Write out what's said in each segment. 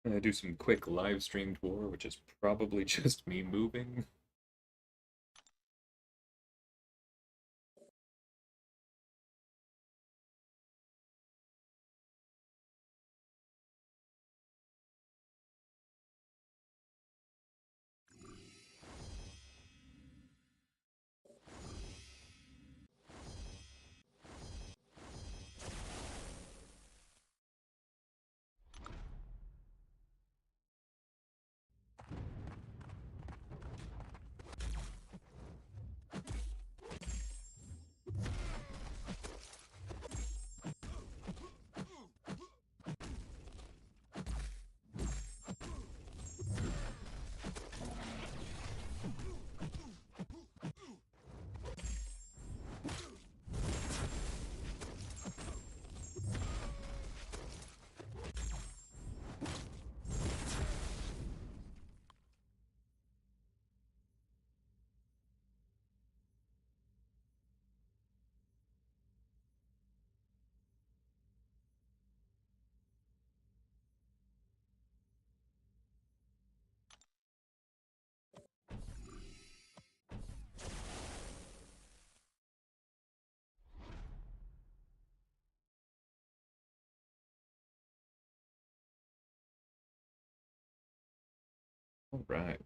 Do some quick live streamed war, which is probably just me moving. All right.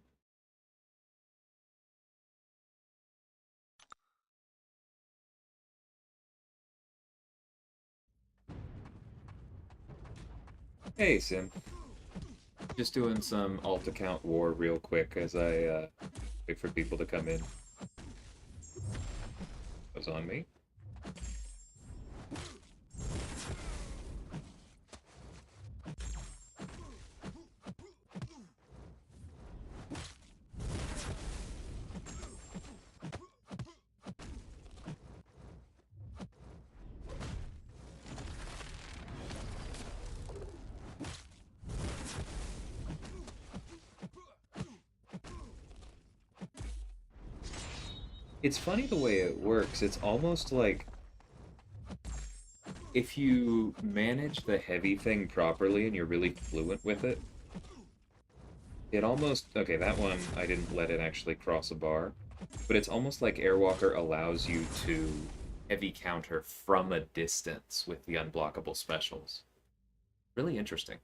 Hey, Sim. Just doing some alt account war real quick as I wait for people to come in. Goes on me. It's funny the way it works. It's almost like if you manage the heavy thing properly and you're really fluent with it, it almost... Okay, that one, I didn't let it actually cross a bar. But it's almost like Airwalker allows you to heavy counter from a distance with the unblockable specials. Really interesting.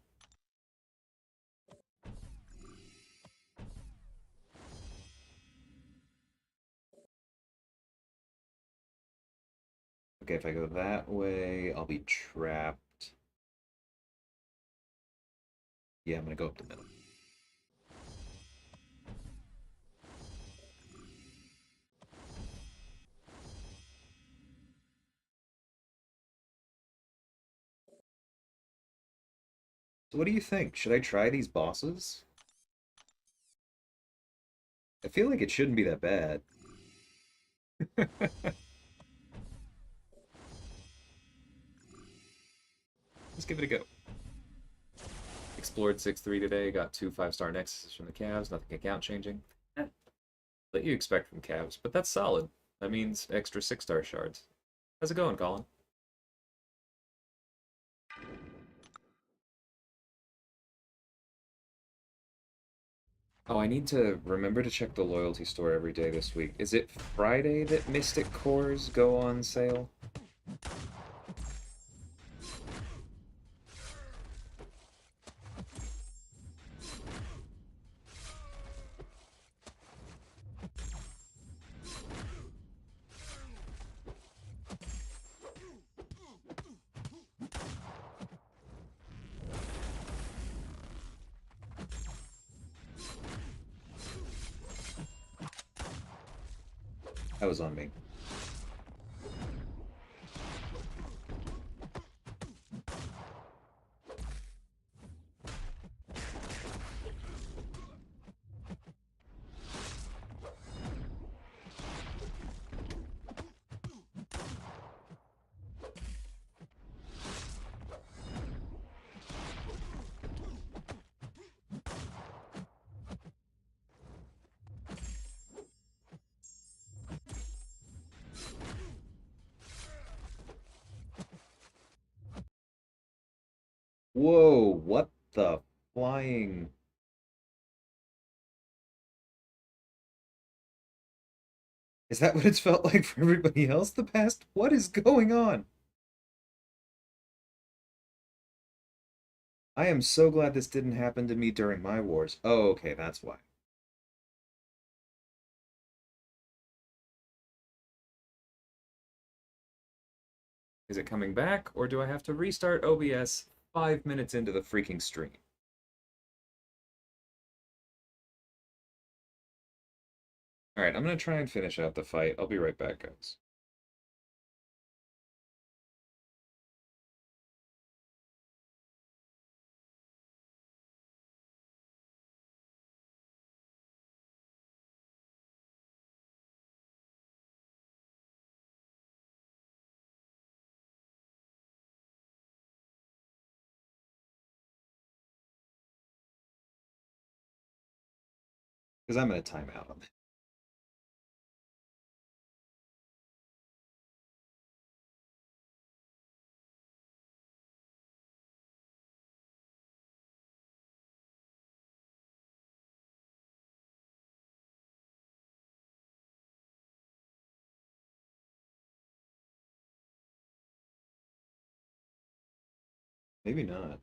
Okay, if I go that way, I'll be trapped. Yeah, I'm gonna go up the middle. So what do you think? Should I try these bosses? I feel like it shouldn't be that bad. Let's give it a go. Explored 6-3 today, got 2 5-star Nexuses from the Cavs, nothing account changing. What you expect from Cavs, but that's solid. That means extra 6-star shards. How's it going, Colin? Oh, I need to remember to check the loyalty store every day this week. Is it Friday that Mystic Cores go on sale? That was on me. Whoa, what the flying. Is that what it's felt like for everybody else the past? What is going on? I am so glad this didn't happen to me during my wars. Oh, okay, that's why. Is it coming back, or do I have to restart OBS 5 minutes into the freaking stream? Alright, I'm gonna try and finish out the fight. I'll be right back, guys. Because I'm gonna time out on that. Maybe not.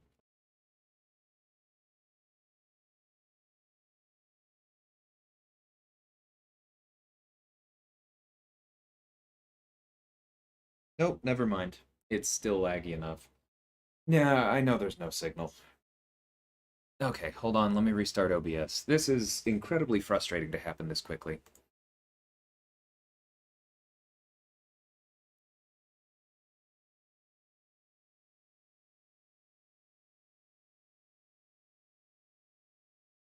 Nope, never mind. It's still laggy enough. Yeah, I know there's no signal. Okay, hold on, let me restart OBS. This is incredibly frustrating to happen this quickly.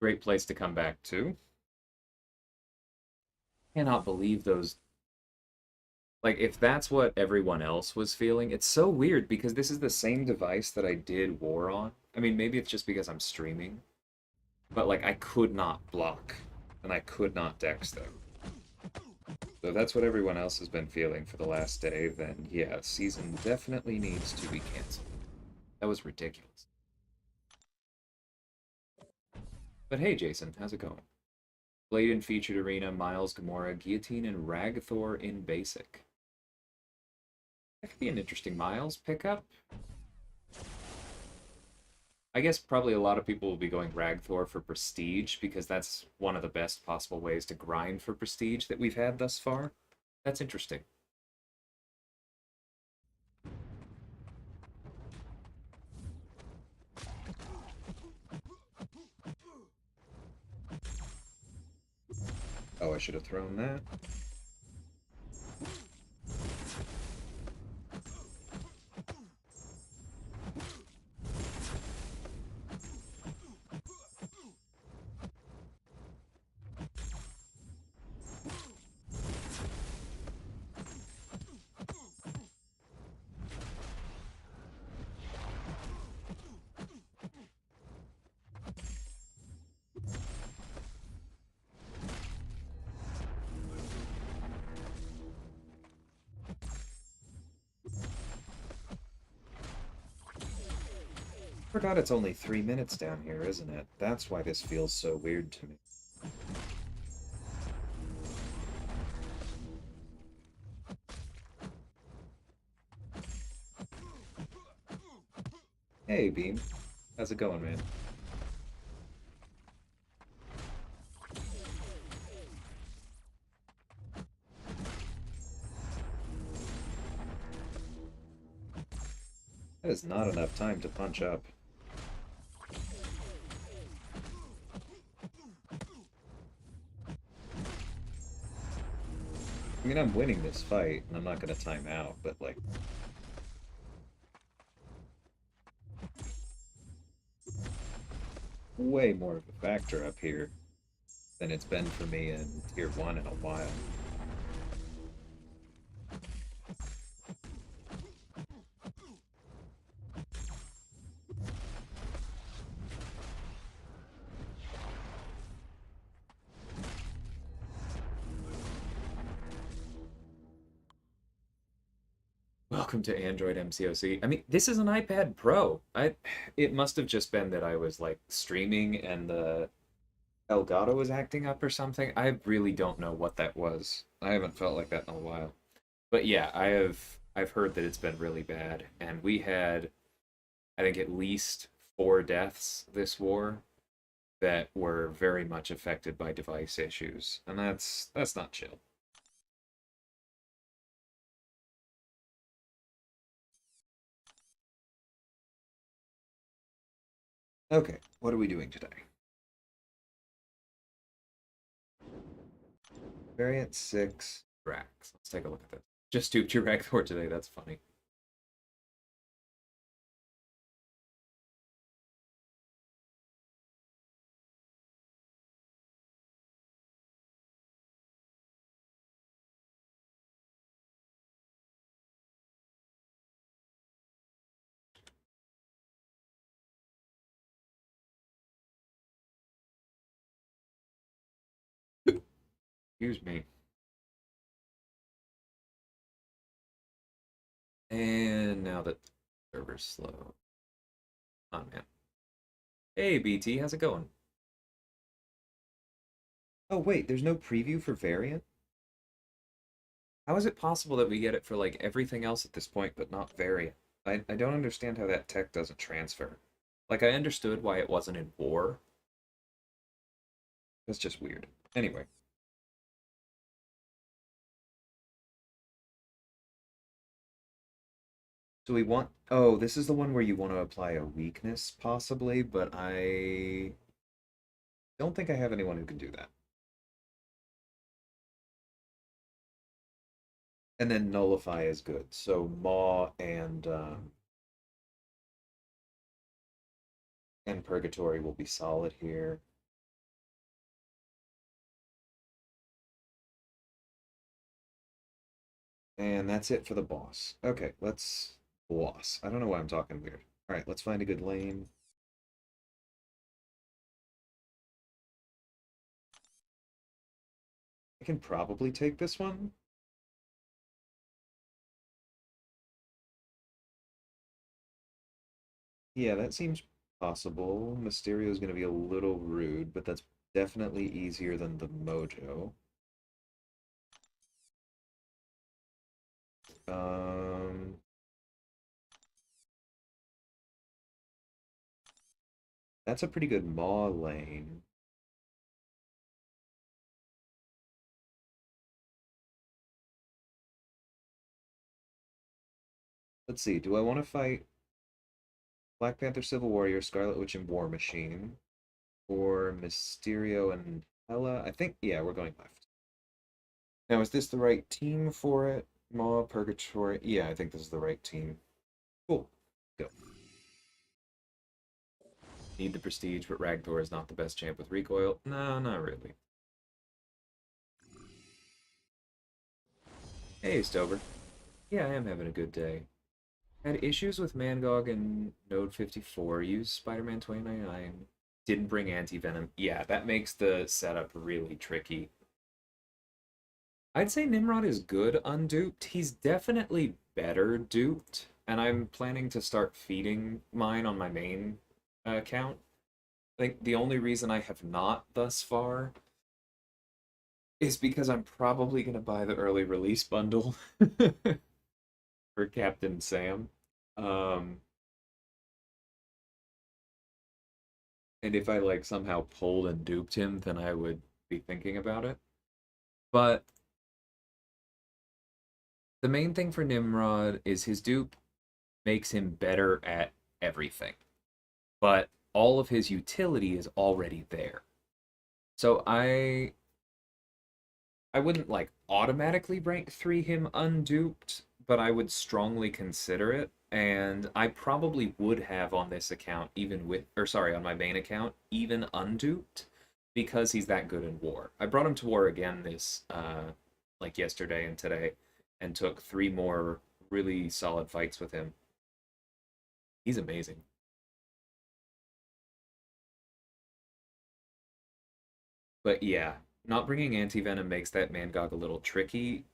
Great place to come back to. Cannot believe those. Like, if that's what everyone else was feeling, it's so weird because this is the same device that I did War on. I mean, maybe it's just because I'm streaming, but like, I could not block, and I could not dex them. So if that's what everyone else has been feeling for the last day, then yeah, season definitely needs to be canceled. That was ridiculous. But hey, Jason, how's it going? Blade in Featured Arena, Miles, Gamora, Guillotine, and Ragthor in Basic. That could be an interesting Miles pickup. I guess probably a lot of people will be going Ragthor for Prestige, because that's one of the best possible ways to grind for Prestige that we've had thus far. That's interesting. Oh, I should have thrown that. Forgot it's only 3 minutes down here, isn't it? That's why this feels so weird to me. Hey, Beam. How's it going, man? That is not enough time to punch up. I mean, I'm winning this fight, and I'm not gonna time out, but like... way more of a factor up here than it's been for me in Tier 1 in a while. Welcome to Android MCOC. I mean, this is an iPad Pro. It must have just been that I was like streaming and the Elgato was acting up or something. I really don't know what that was. I haven't felt like that in a while. But yeah, I've heard that it's been really bad, and we had I think at least 4 deaths this war that were very much affected by device issues, and that's not chill. Okay, what are we doing today? Variant 6 Drax. Let's take a look at this. Just duped your Ragthor today, that's funny. Excuse me. And now that the server's slow. Oh man. Hey BT, how's it going? Oh wait, there's no preview for Variant? How is it possible that we get it for like everything else at this point, but not Variant? I don't understand how that tech doesn't transfer. Like I understood why it wasn't in War. That's just weird. Anyway, so we want. Oh, this is the one where you want to apply a weakness, possibly, but I don't think I have anyone who can do that. And then nullify is good. So Maw and Purgatory will be solid here. And that's it for the boss. Okay, let's boss. I don't know why I'm talking weird. All right, let's find a good lane. I can probably take this one. Yeah, that seems possible. Mysterio is going to be a little rude, but that's definitely easier than the Mojo. Um, that's a pretty good Maw lane. Let's see, do I want to fight Black Panther, Civil Warrior, Scarlet Witch, and War Machine? Or Mysterio and Hela? I think, yeah, we're going left. Now, is this the right team for it? Maw, Purgatory? Yeah, I think this is the right team. Cool. Go. Need the prestige, but Ragthor is not the best champ with recoil. No, not really. Hey, Stover. Yeah, I am having a good day. Had issues with Mangog and Node 54. Used Spider-Man 2099. Didn't bring anti-venom. Yeah, that makes the setup really tricky. I'd say Nimrod is good unduped. He's definitely better duped, and I'm planning to start feeding mine on my main account. I think the only reason I have not thus far is because I'm probably going to buy the early release bundle for Captain Sam. Um, and if I like somehow pulled and duped him, then I would be thinking about it. But the main thing for Nimrod is his dupe makes him better at everything. But all of his utility is already there. So I wouldn't like automatically rank 3 him unduped, but I would strongly consider it. And I probably would have on this account, even with, or sorry, on my main account, even unduped, because he's that good in war. I brought him to war again like yesterday and today, and took 3 more really solid fights with him. He's amazing. But yeah, not bringing anti-venom makes that Mangog a little tricky.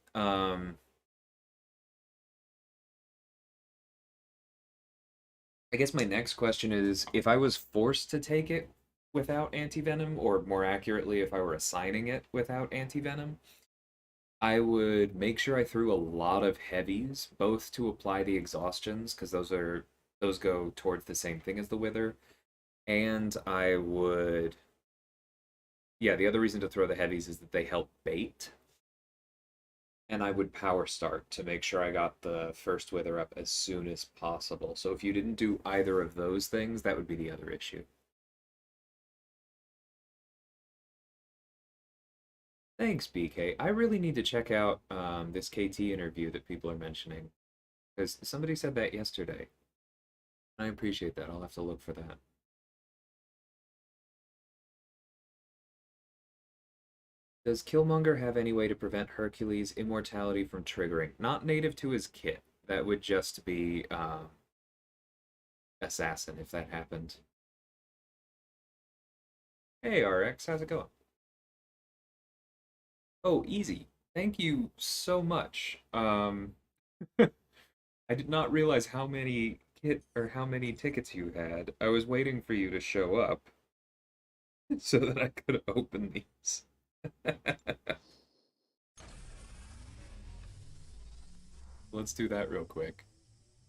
I guess my next question is, if I was forced to take it without antivenom, or more accurately, if I were assigning it without antivenom, I would make sure I threw a lot of heavies, both to apply the exhaustions, because those go towards the same thing as the wither, and I would, yeah, the other reason to throw the heavies is that they help bait, and I would power start to make sure I got the first wither up as soon as possible. So if you didn't do either of those things, that would be the other issue. Thanks, BK. I really need to check out this KT interview that people are mentioning, because somebody said that yesterday. I appreciate that. I'll have to look for that. Does Killmonger have any way to prevent Hercules' immortality from triggering? Not native to his kit. That would just be Assassin if that happened. Hey, RX, how's it going? Oh, easy. Thank you so much. I did not realize how many how many tickets you had. I was waiting for you to show up so that I could open these. Let's do that real quick.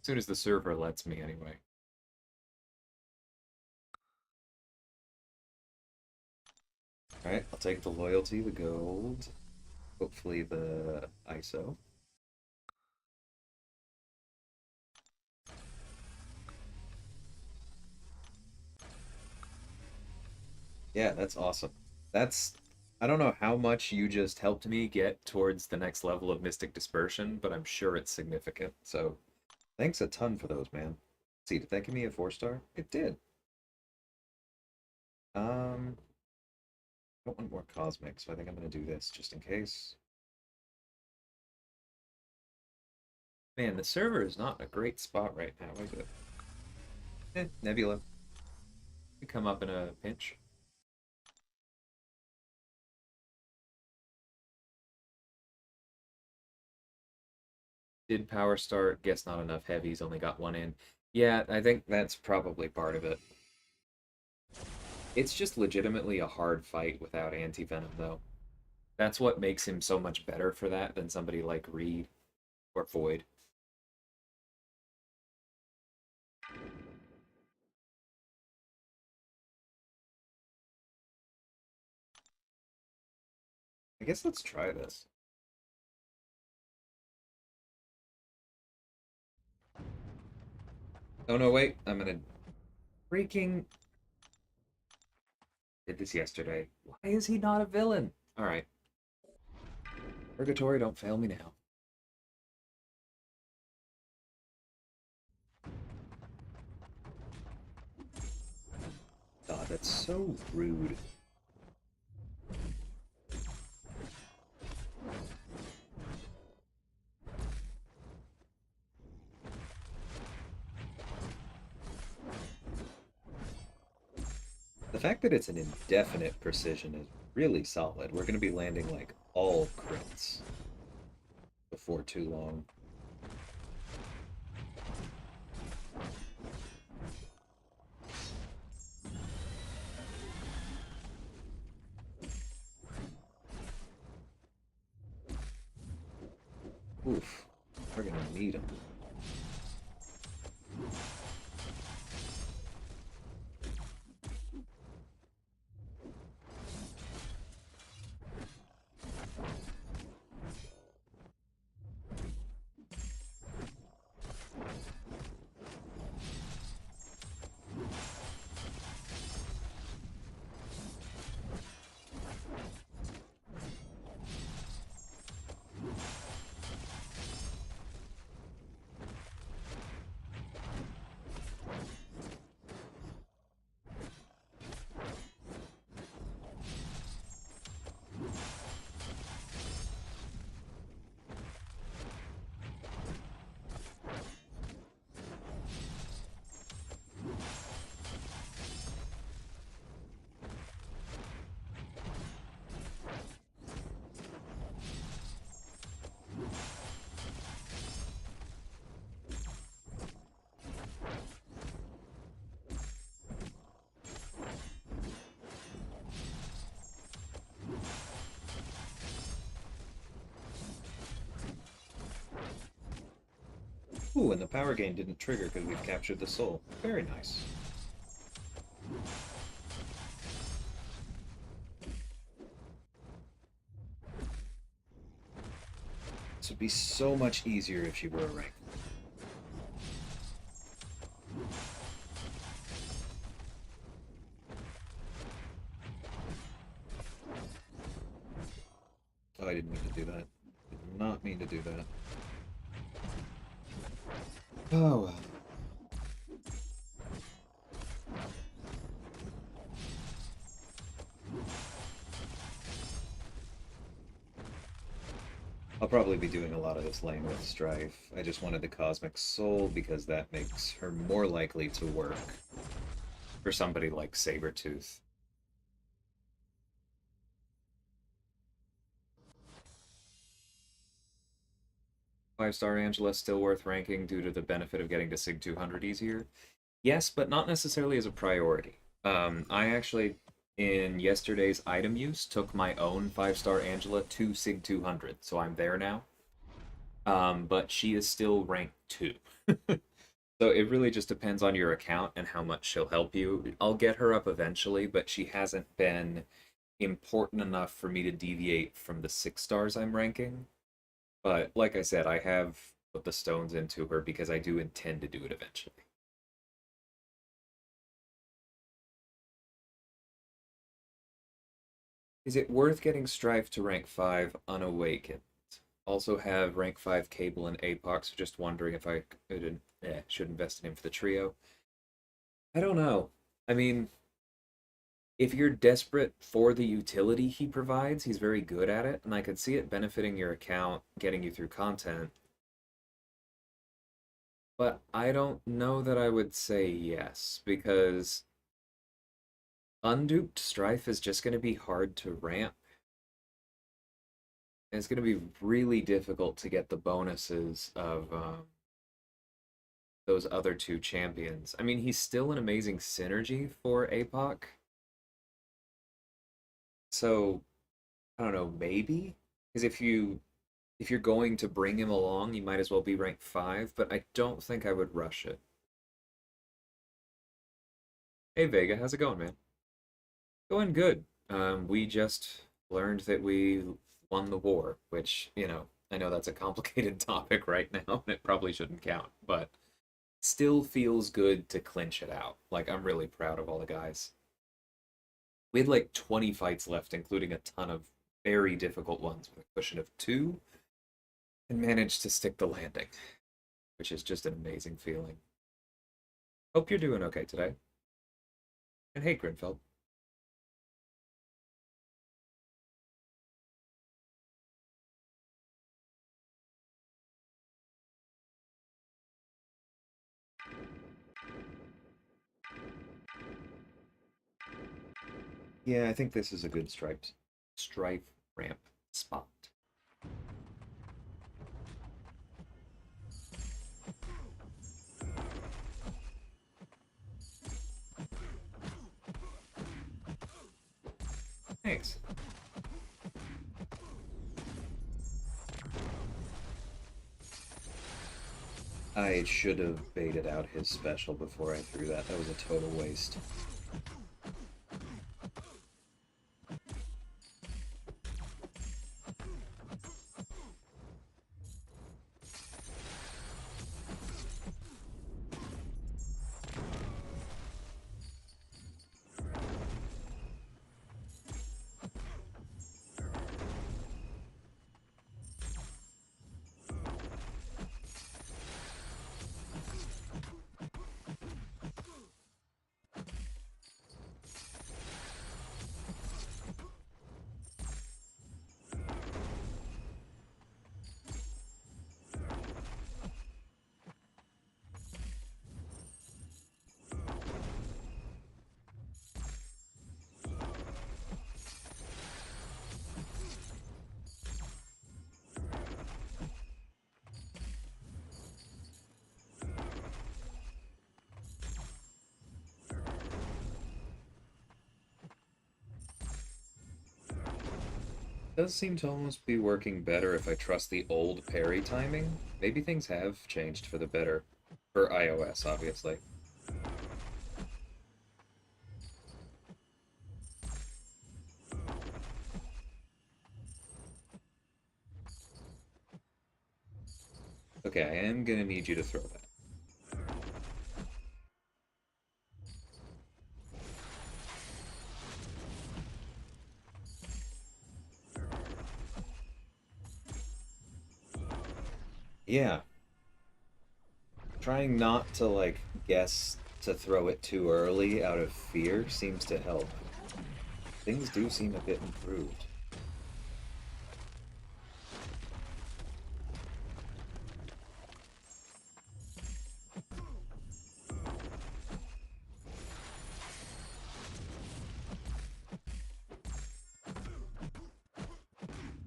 As soon as the server lets me, anyway. Alright, I'll take the loyalty, the gold, hopefully the ISO. Yeah, that's awesome. That's, I don't know how much you just helped me get towards the next level of Mystic Dispersion, but I'm sure it's significant. So thanks a ton for those, man. See, did that give me a 4-star? It did. I don't want more cosmic, so I think I'm gonna do this just in case. Man, the server is not in a great spot right now, is it? Nebula. Could come up in a pinch. Did power start, guess not enough heavies, only got one in. Yeah, I think that's probably part of it. It's just legitimately a hard fight without anti-venom, though. That's what makes him so much better for that than somebody like Reed or Void. I guess let's try this. Oh no, wait, I'm gonna freaking did this yesterday. Why is he not a villain? Alright. Purgatory, don't fail me now. God, that's so rude. The fact that it's an indefinite precision is really solid. We're going to be landing like all crits before too long. Oof, we're going to need them. Ooh, and the power gain didn't trigger because we've captured the soul. Very nice. This would be so much easier if she were a rank. Oh, I didn't mean to do that. Did not mean to do that. Oh well. I'll probably be doing a lot of this lane with Strife. I just wanted the Cosmic Soul because that makes her more likely to work for somebody like Sabretooth. Five-star Angela still worth ranking due to the benefit of getting to Sig 200 easier? Yes, but not necessarily as a priority. I actually, in yesterday's item use, took my own 5-star Angela to Sig 200, so I'm there now. But she is still ranked 2. So it really just depends on your account and how much she'll help you. I'll get her up eventually, but she hasn't been important enough for me to deviate from the 6 stars I'm ranking. But like I said, I have put the stones into her because I do intend to do it eventually. Is it worth getting Strife to rank 5 unawakened? Also have rank 5 Cable and Apox, so just wondering if I should invest in him for the trio. I don't know. I mean, if you're desperate for the utility he provides, he's very good at it, and I could see it benefiting your account, getting you through content. But I don't know that I would say yes, because unduped Strife is just going to be hard to ramp. And it's going to be really difficult to get the bonuses of those other two champions. I mean, he's still an amazing synergy for APOC. So, I don't know, maybe? Because if you're going to bring him along, you might as well be ranked 5, but I don't think I would rush it. Hey Vega, how's it going, man? Going good. We just learned that we won the war, which, I know that's a complicated topic right now, and it probably shouldn't count, but still feels good to clinch it out. Like, I'm really proud of all the guys. We had like 20 fights left, including a ton of very difficult ones with a cushion of 2, and managed to stick the landing, which is just an amazing feeling. Hope you're doing okay today. And hey, Grinfeld. Yeah, I think this is a good strife ramp spot. Thanks. I should have baited out his special before I threw that. That was a total waste. Does seem to almost be working better if I trust the old parry timing. Maybe things have changed for the better. For iOS, obviously. Okay, I am gonna need you to throw that. Yeah, trying not to, like, guess to throw it too early out of fear seems to help. Things do seem a bit improved.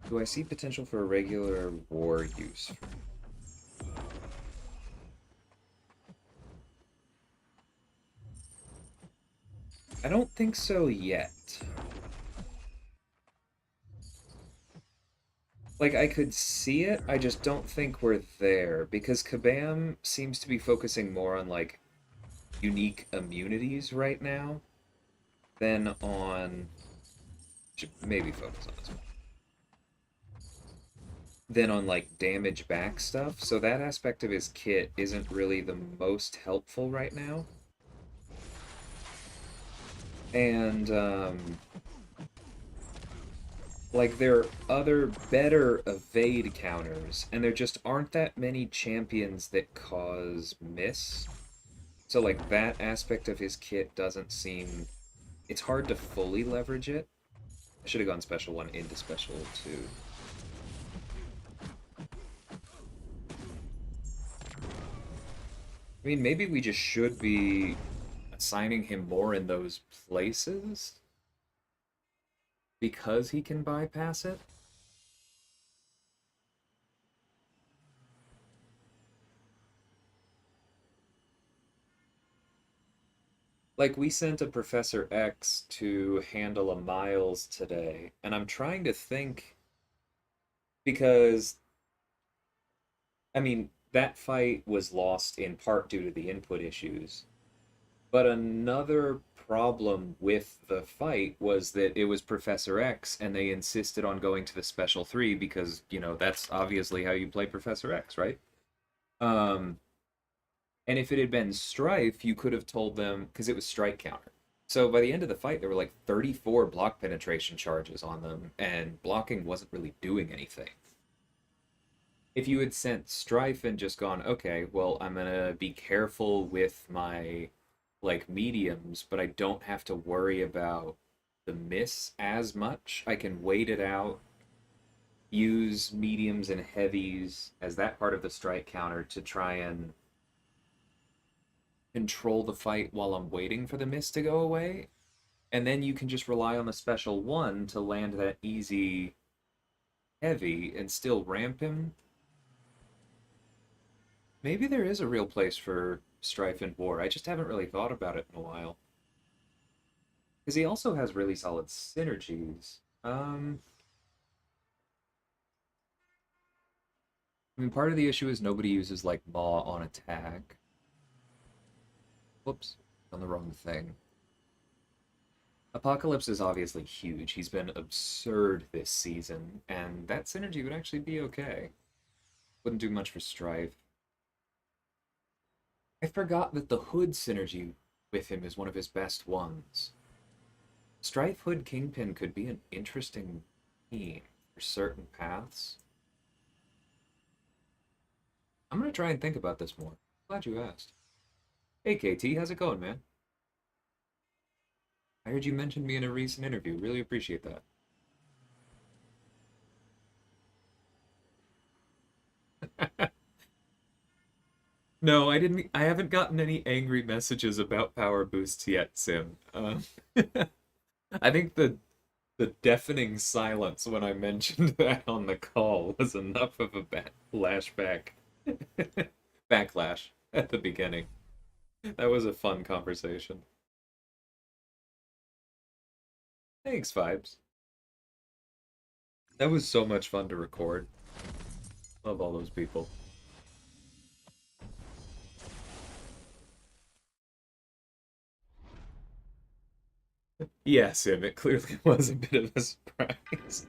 Do I see potential for a regular war use? I don't think so yet. Like, I could see it, I just don't think we're there, because Kabam seems to be focusing more on, like, unique immunities right now than on... Should maybe focus on this one. Than on, like, damage back stuff, so that aspect of his kit isn't really the most helpful right now. And, like, there are other better evade counters, and there just aren't that many champions that cause miss. So, like, that aspect of his kit doesn't seem... It's hard to fully leverage it. I should have gone special 1 into special 2. I mean, maybe we just should be assigning him more in those places because he can bypass it. Like, we sent a Professor X to handle a Miles today, and I'm trying to think because, I mean, that fight was lost in part due to the input issues. But another problem with the fight was that it was Professor X, and they insisted on going to the Special 3 because, that's obviously how you play Professor X, right? Um, and if it had been Strife, you could have told them, because it was strike counter. So by the end of the fight, there were like 34 block penetration charges on them, and blocking wasn't really doing anything. If you had sent Strife and just gone, okay, well, I'm gonna be careful with my like mediums, but I don't have to worry about the miss as much. I can wait it out, use mediums and heavies as that part of the strike counter to try and control the fight while I'm waiting for the miss to go away. And then you can just rely on the special 1 to land that easy heavy and still ramp him. Maybe there is a real place for Strife and War. I just haven't really thought about it in a while. Because he also has really solid synergies. I mean, part of the issue is nobody uses, like, Maw on attack. Whoops, on the wrong thing. Apocalypse is obviously huge. He's been absurd this season, and that synergy would actually be okay. Wouldn't do much for Strife. I forgot that the Hood synergy with him is one of his best ones. Strife Hood Kingpin could be an interesting team for certain paths. I'm gonna try and think about this more. Glad you asked. Hey KT, how's it going, man? I heard you mention me in a recent interview. Really appreciate that. No, I didn't. I haven't gotten any angry messages about power boosts yet, Sim. I think the deafening silence when I mentioned that on the call was enough of a flashback, backlash at the beginning. That was a fun conversation. Thanks, Vibes. That was so much fun to record. Love all those people. Yeah, Sim, it clearly was a bit of a surprise.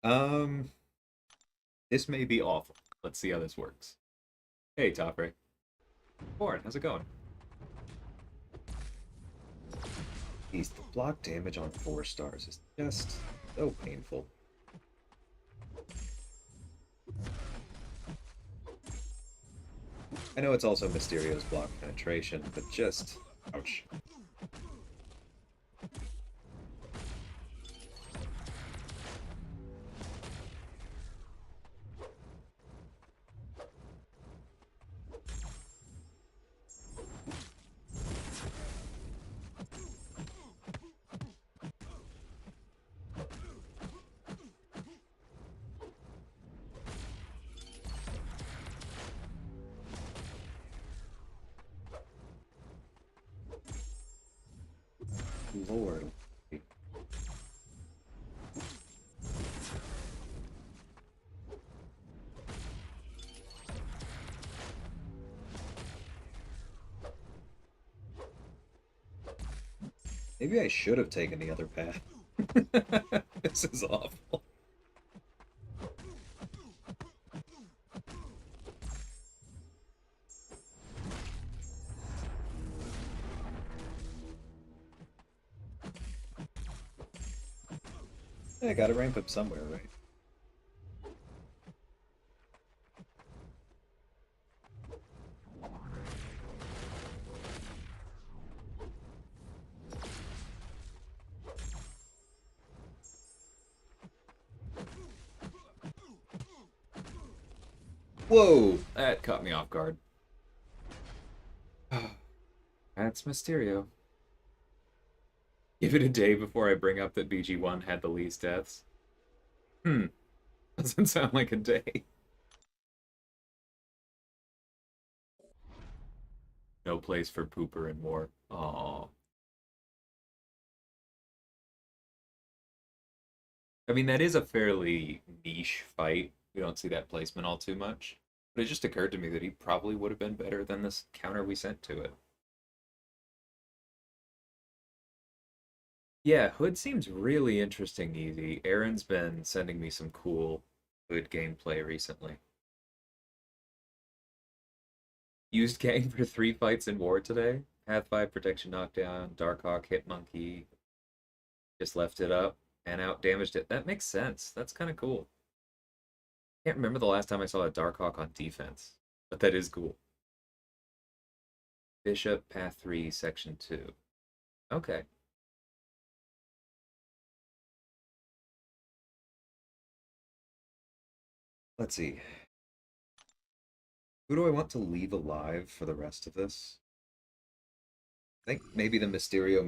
Um, this may be awful. Let's see how this works. Hey, Topray. Warren, how's it going? Geez, the block damage on 4 stars is just so painful. I know it's also Mysterio's block penetration, but just ouch. Lord. Maybe I should have taken the other path. This is awful. I gotta rank up somewhere, right? Whoa! That caught me off guard. That's Mysterio. Give it a day before I bring up that BG1 had the least deaths. Hmm. Doesn't sound like a day. No place for Pooper and more. Aww. I mean, that is a fairly niche fight. We don't see that placement all too much. But it just occurred to me that he probably would have been better than this counter we sent to it. Yeah, Hood seems really interesting easy. Aaron's been sending me some cool Hood gameplay recently. Used Gang for 3 fights in war today. Path 5 protection knockdown, Darkhawk hit monkey, just left it up and out damaged it. That makes sense. That's kind of cool. Can't remember the last time I saw a Darkhawk on defense, but that is cool. Bishop, Path 3, Section 2. Okay. Let's see. Who do I want to leave alive for the rest of this? I think maybe the Mysterio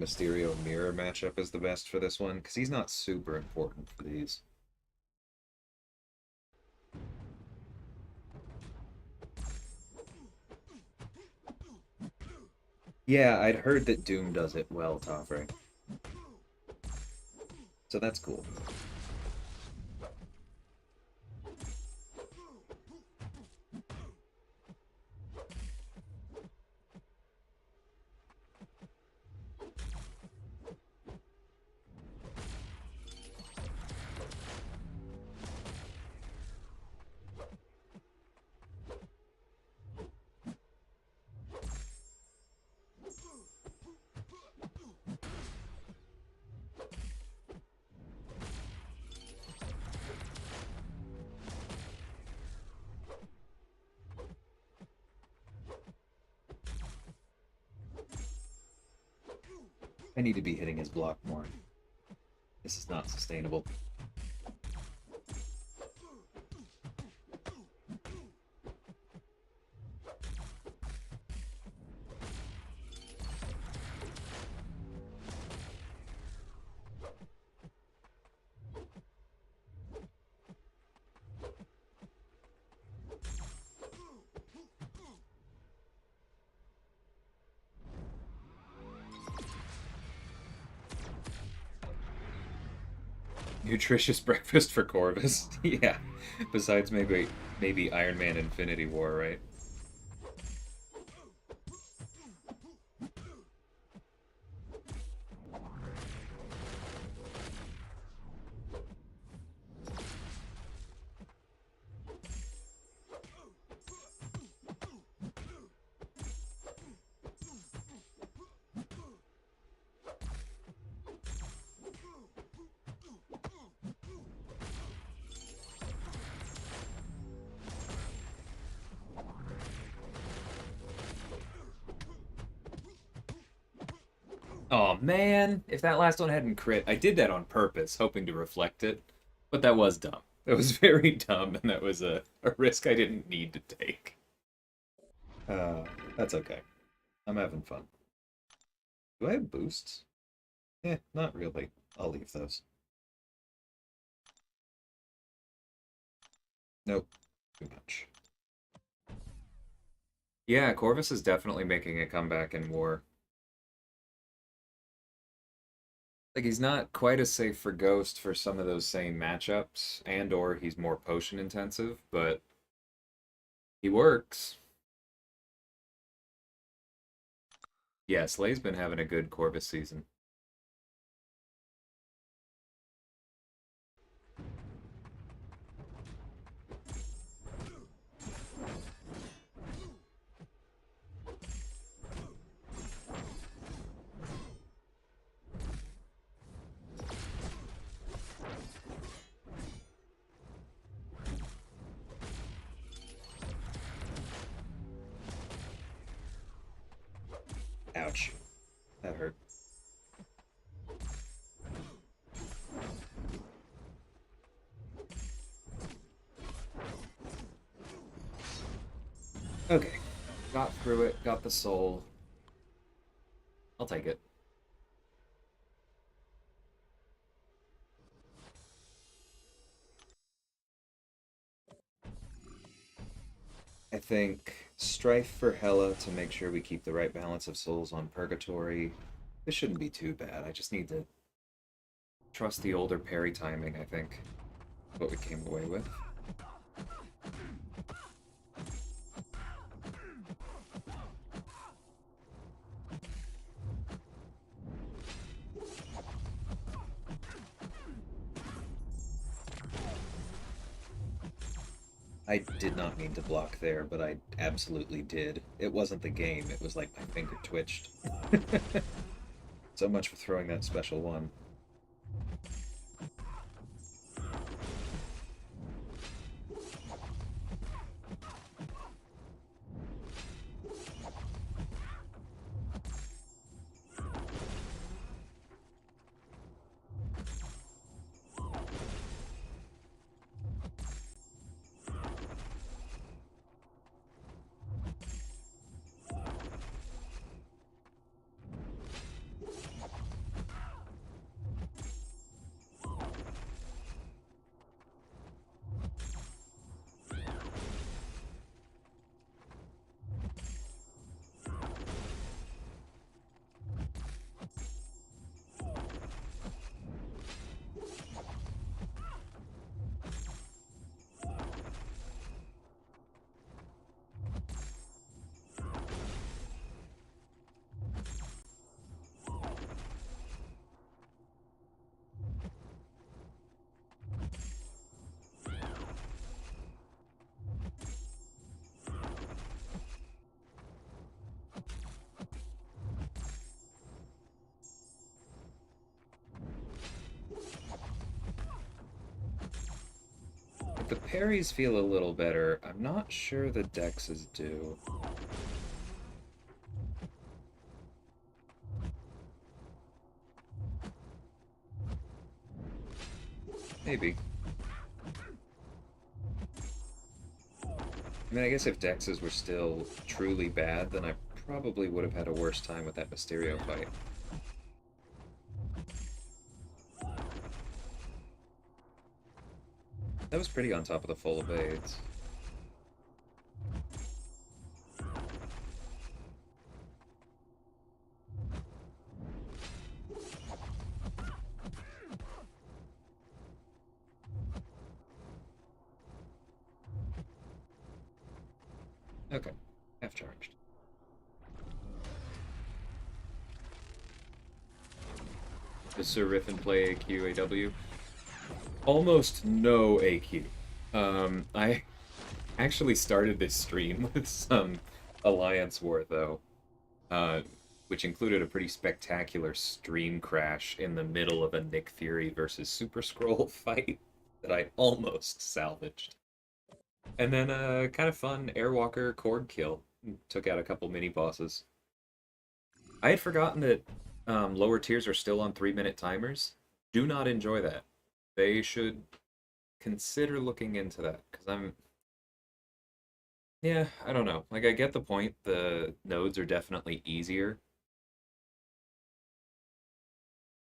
Mirror matchup is the best for this one, because he's not super important for these. Yeah, I'd heard that Doom does it well, Toffrey. So that's cool. I need to be hitting his block more. This is not sustainable. Nutritious breakfast for Corvus. Yeah. Besides maybe Iron Man Infinity War, right? Oh man, if that last one hadn't crit, I did that on purpose, hoping to reflect it, but that was dumb. That was very dumb, and that was a risk I didn't need to take. Uh, that's okay. I'm having fun. Do I have boosts? Not really. I'll leave those. Nope, too much. Yeah, Corvus is definitely making a comeback in war. Like he's not quite as safe for Ghost for some of those same matchups, and or he's more potion intensive, but he works. Yeah, Slay's been having a good Corvus season. Ouch. That hurt. Okay. Got through it, got the soul. I'll take it. I think Strife for Hela to make sure we keep the right balance of souls on Purgatory. This shouldn't be too bad. I just need to trust the older parry timing, I think. What we came away with. I did not mean to block there, but I absolutely did. It wasn't the game, it was like my finger twitched. So much for throwing that special one. If the parries feel a little better, I'm not sure the dexes do. Maybe. I mean, I guess if dexes were still truly bad, then I probably would have had a worse time with that Mysterio fight. That was pretty on top of the full evades. Okay, half charged. Does Sir Riffin play AQ AW? Almost no AQ. I actually started this stream with some Alliance War, though, uh, which included a pretty spectacular stream crash in the middle of a Nick Fury versus Super Skrull fight that I almost salvaged. And then a kind of fun Airwalker Korg kill. Took out a couple mini bosses. I had forgotten that lower tiers are still on 3-minute timers. Do not enjoy that. They should consider looking into that because yeah, I don't know. Like I get the point. The nodes are definitely easier.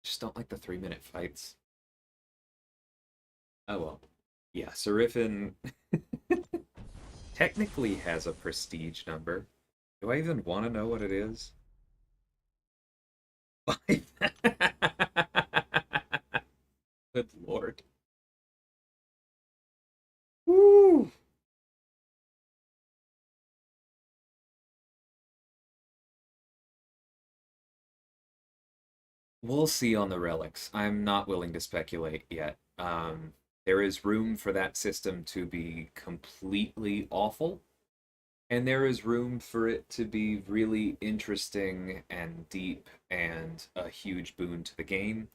Just don't like the 3-minute fights. Oh well. Yeah, Serifin technically has a prestige number. Do I even want to know what it is? Good lord. Woo! We'll see on the relics. I'm not willing to speculate yet. There is room for that system to be completely awful, and there is room for it to be really interesting and deep and a huge boon to the game.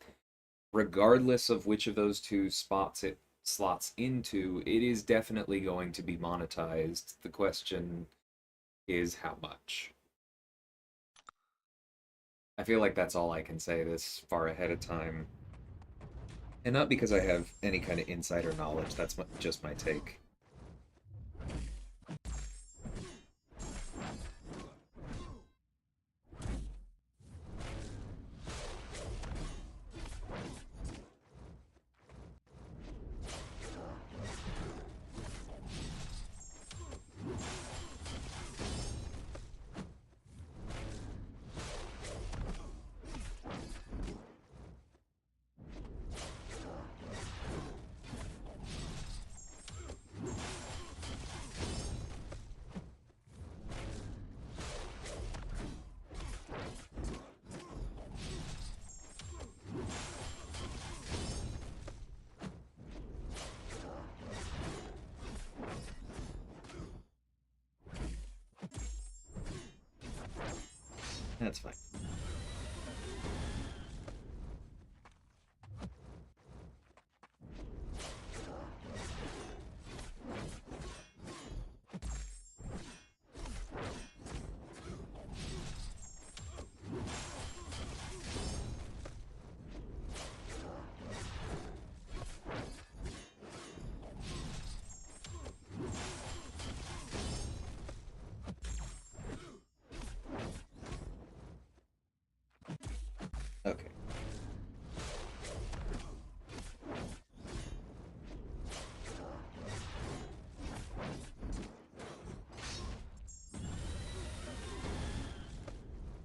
Regardless of which of those two spots it slots into, it is definitely going to be monetized. The question is how much. I feel like that's all I can say this far ahead of time. And not because I have any kind of insider knowledge, that's just my take. That's fine. Okay.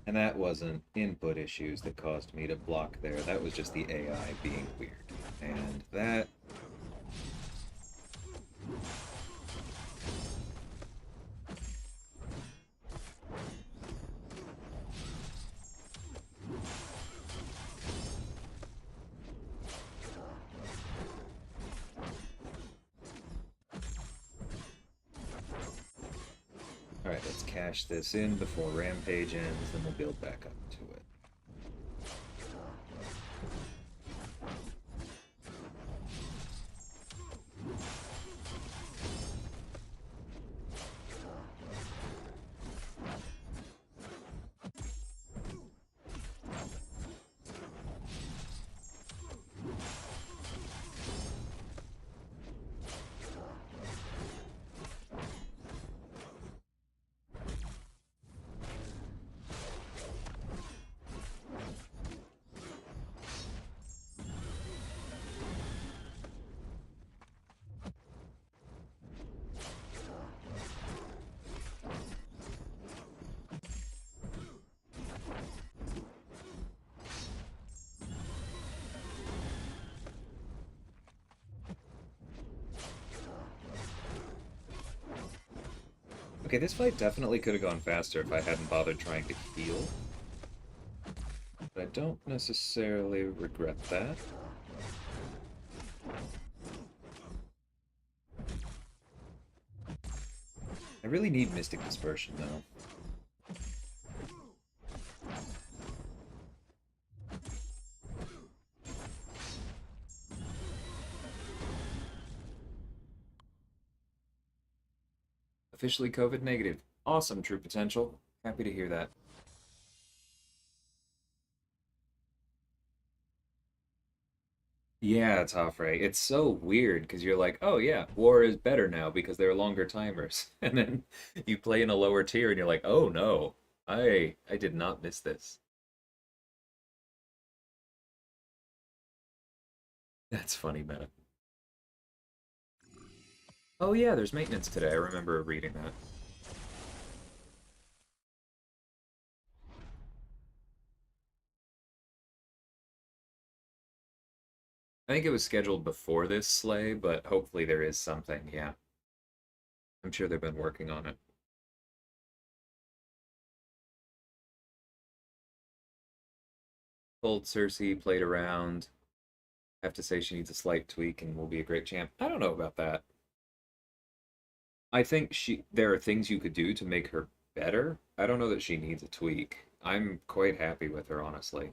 And that wasn't input issues that caused me to block there. That was just the AI being weird. And that... Alright, let's cash this in before Rampage ends, then we'll build back up to it. Okay, this fight definitely could have gone faster if I hadn't bothered trying to heal. But I don't necessarily regret that. I really need Mystic Dispersion, though. Officially COVID negative. Awesome, True Potential. Happy to hear that. Yeah, Tafre. It's so weird because you're like, oh yeah, war is better now because there are longer timers. And then you play in a lower tier and you're like, oh no, I did not miss this. That's funny, man. Oh yeah, there's maintenance today. I remember reading that. I think it was scheduled before this sleigh, but hopefully there is something, yeah. I'm sure they've been working on it. Told Cersei, played around. Have to say she needs a slight tweak and will be a great champ. I don't know about that. I think there are things you could do to make her better. I don't know that she needs a tweak. I'm quite happy with her, honestly.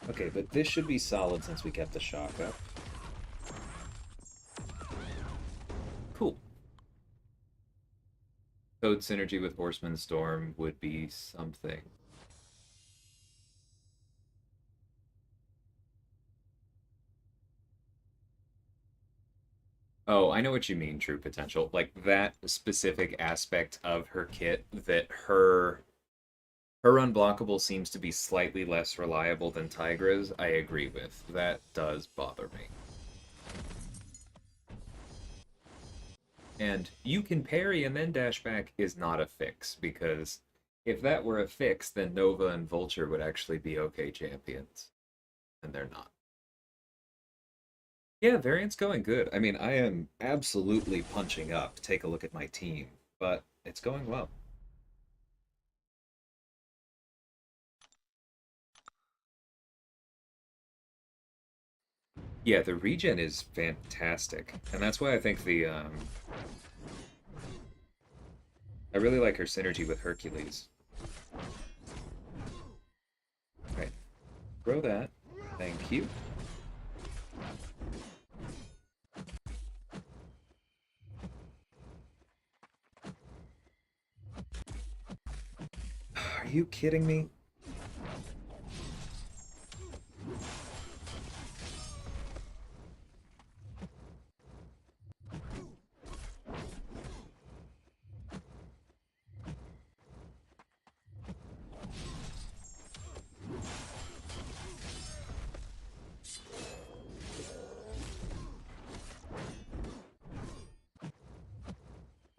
Okay, but this should be solid since we kept the shock up. Cool. Code synergy with Horseman Storm would be something. Oh, I know what you mean, True Potential. Like that specific aspect of her kit that her unblockable seems to be slightly less reliable than Tigra's, I agree with. That does bother me. And you can parry and then dash back is not a fix, because if that were a fix, then Nova and Vulture would actually be okay champions. And they're not. Yeah, variant's going good. I mean, I am absolutely punching up. Take a look at my team, but it's going well. Yeah, the regen is fantastic, and that's why I think I really like her synergy with Hercules. Right, throw that. Thank you. Are you kidding me?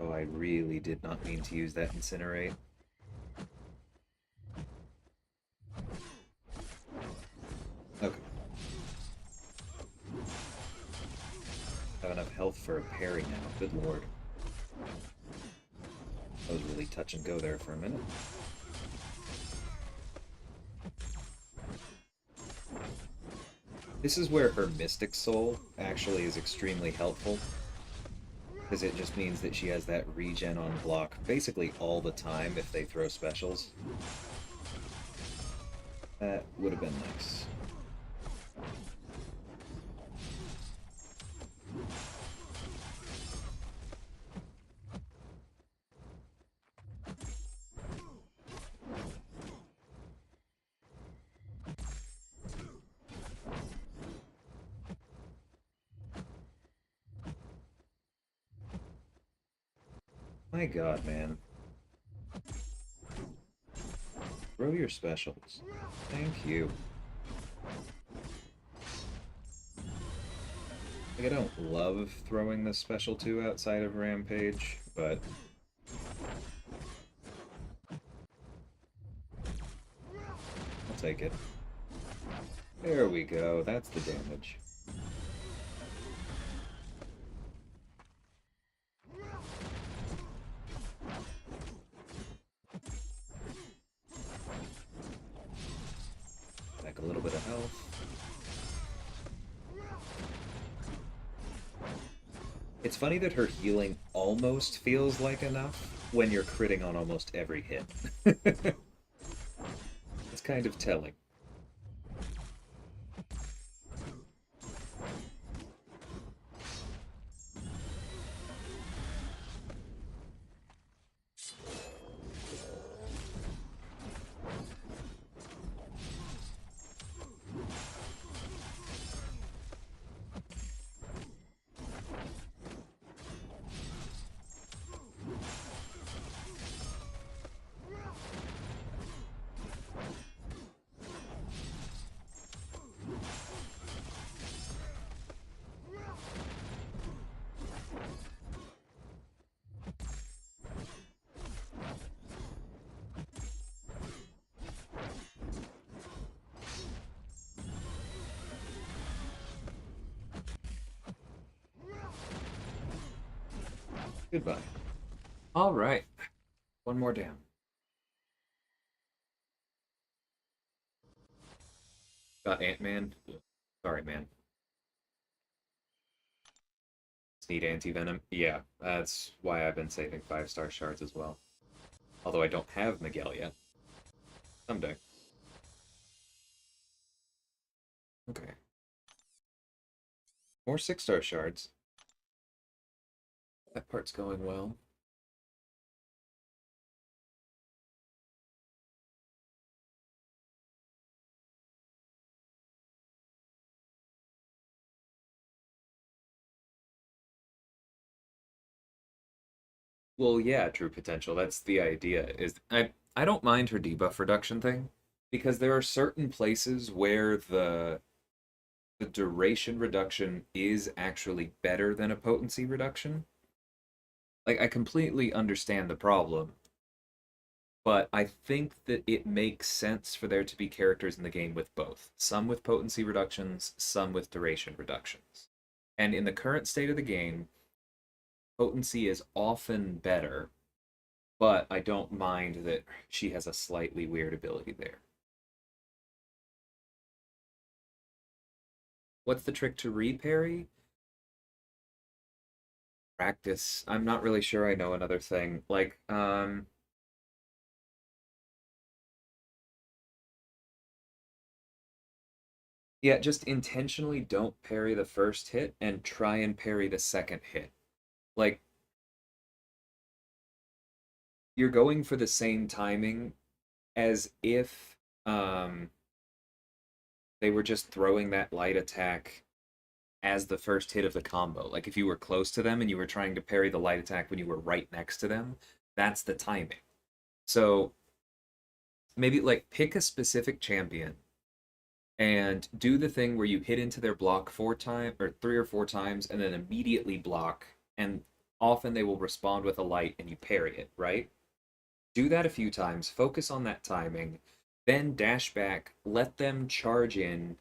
Oh, I really did not mean to use that Incinerate. Okay. Have enough health for a parry now. Good lord. That was really touch and go there for a minute. This is where her Mystic Soul actually is extremely helpful, because it just means that she has that regen on block basically all the time if they throw specials. That would have been nice. My god, man. Throw your specials. Thank you. Like, I don't love throwing the special 2 outside of Rampage, but I'll take it. There we go, that's the damage. Back a little bit of health. It's funny that her healing almost feels like enough when you're critting on almost every hit. It's kind of telling. Goodbye. All right. One more down. Got Ant-Man. Sorry, man. Just need anti-venom. Yeah, that's why I've been saving 5-star shards as well. Although I don't have Miguel yet. Someday. Okay. More 6-star shards. That part's going well. Well, yeah, true potential. That's the idea. Is I don't mind her debuff reduction thing because there are certain places where the duration reduction is actually better than a potency reduction. Like I completely understand the problem, but I think that it makes sense for there to be characters in the game with both. Some with potency reductions, some with duration reductions. And in the current state of the game, potency is often better, but I don't mind that she has a slightly weird ability there. What's the trick to reparry? Practice. I'm not really sure I know another thing. Like, yeah, just intentionally don't parry the first hit and try and parry the second hit. Like, you're going for the same timing as if they were just throwing that light attack as the first hit of the combo. Like if you were close to them and you were trying to parry the light attack when you were right next to them, that's the timing. So maybe like pick a specific champion and do the thing where you hit into their block 4 times or 3 or 4 times and then immediately block, and often they will respond with a light and you parry it, right? Do that a few times, focus on that timing, then dash back, let them charge in.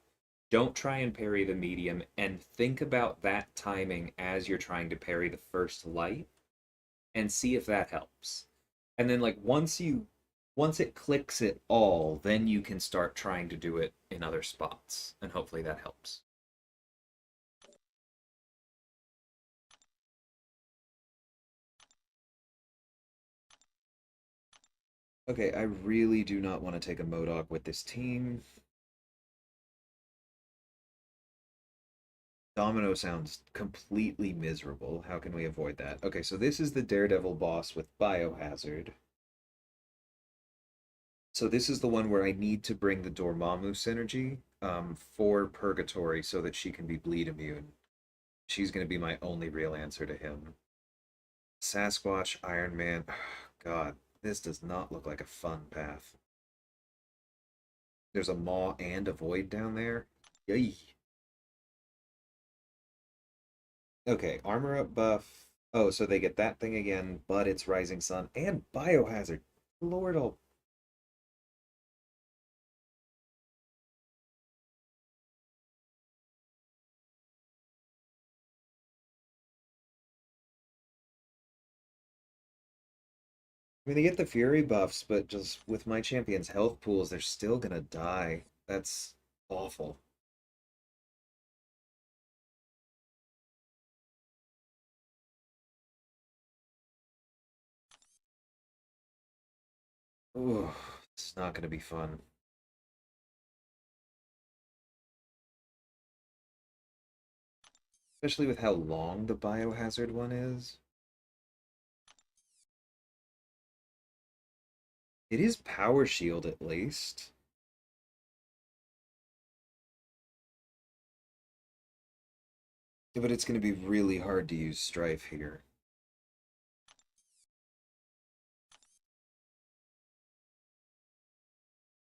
Don't try and parry the medium, and think about that timing as you're trying to parry the first light and see if that helps. And then like once it clicks at all, then you can start trying to do it in other spots, and hopefully that helps. Okay, I really do not want to take a Modok with this team. Domino sounds completely miserable. How can we avoid that? Okay, so this is the Daredevil boss with Biohazard. So this is the one where I need to bring the Dormammu synergy for Purgatory so that she can be bleed immune. She's going to be my only real answer to him. Sasquatch, Iron Man. God, this does not look like a fun path. There's a Maw and a Void down there. Yay. Okay, armor up buff. Oh, so they get that thing again, but it's Rising Sun and Biohazard. Lord, oh. I mean, they get the Fury buffs, but just with my champion's health pools, they're still gonna die. That's awful. Oh, it's not gonna be fun. Especially with how long the Biohazard one is. It is Power Shield at least. Yeah, but it's gonna be really hard to use Strife here.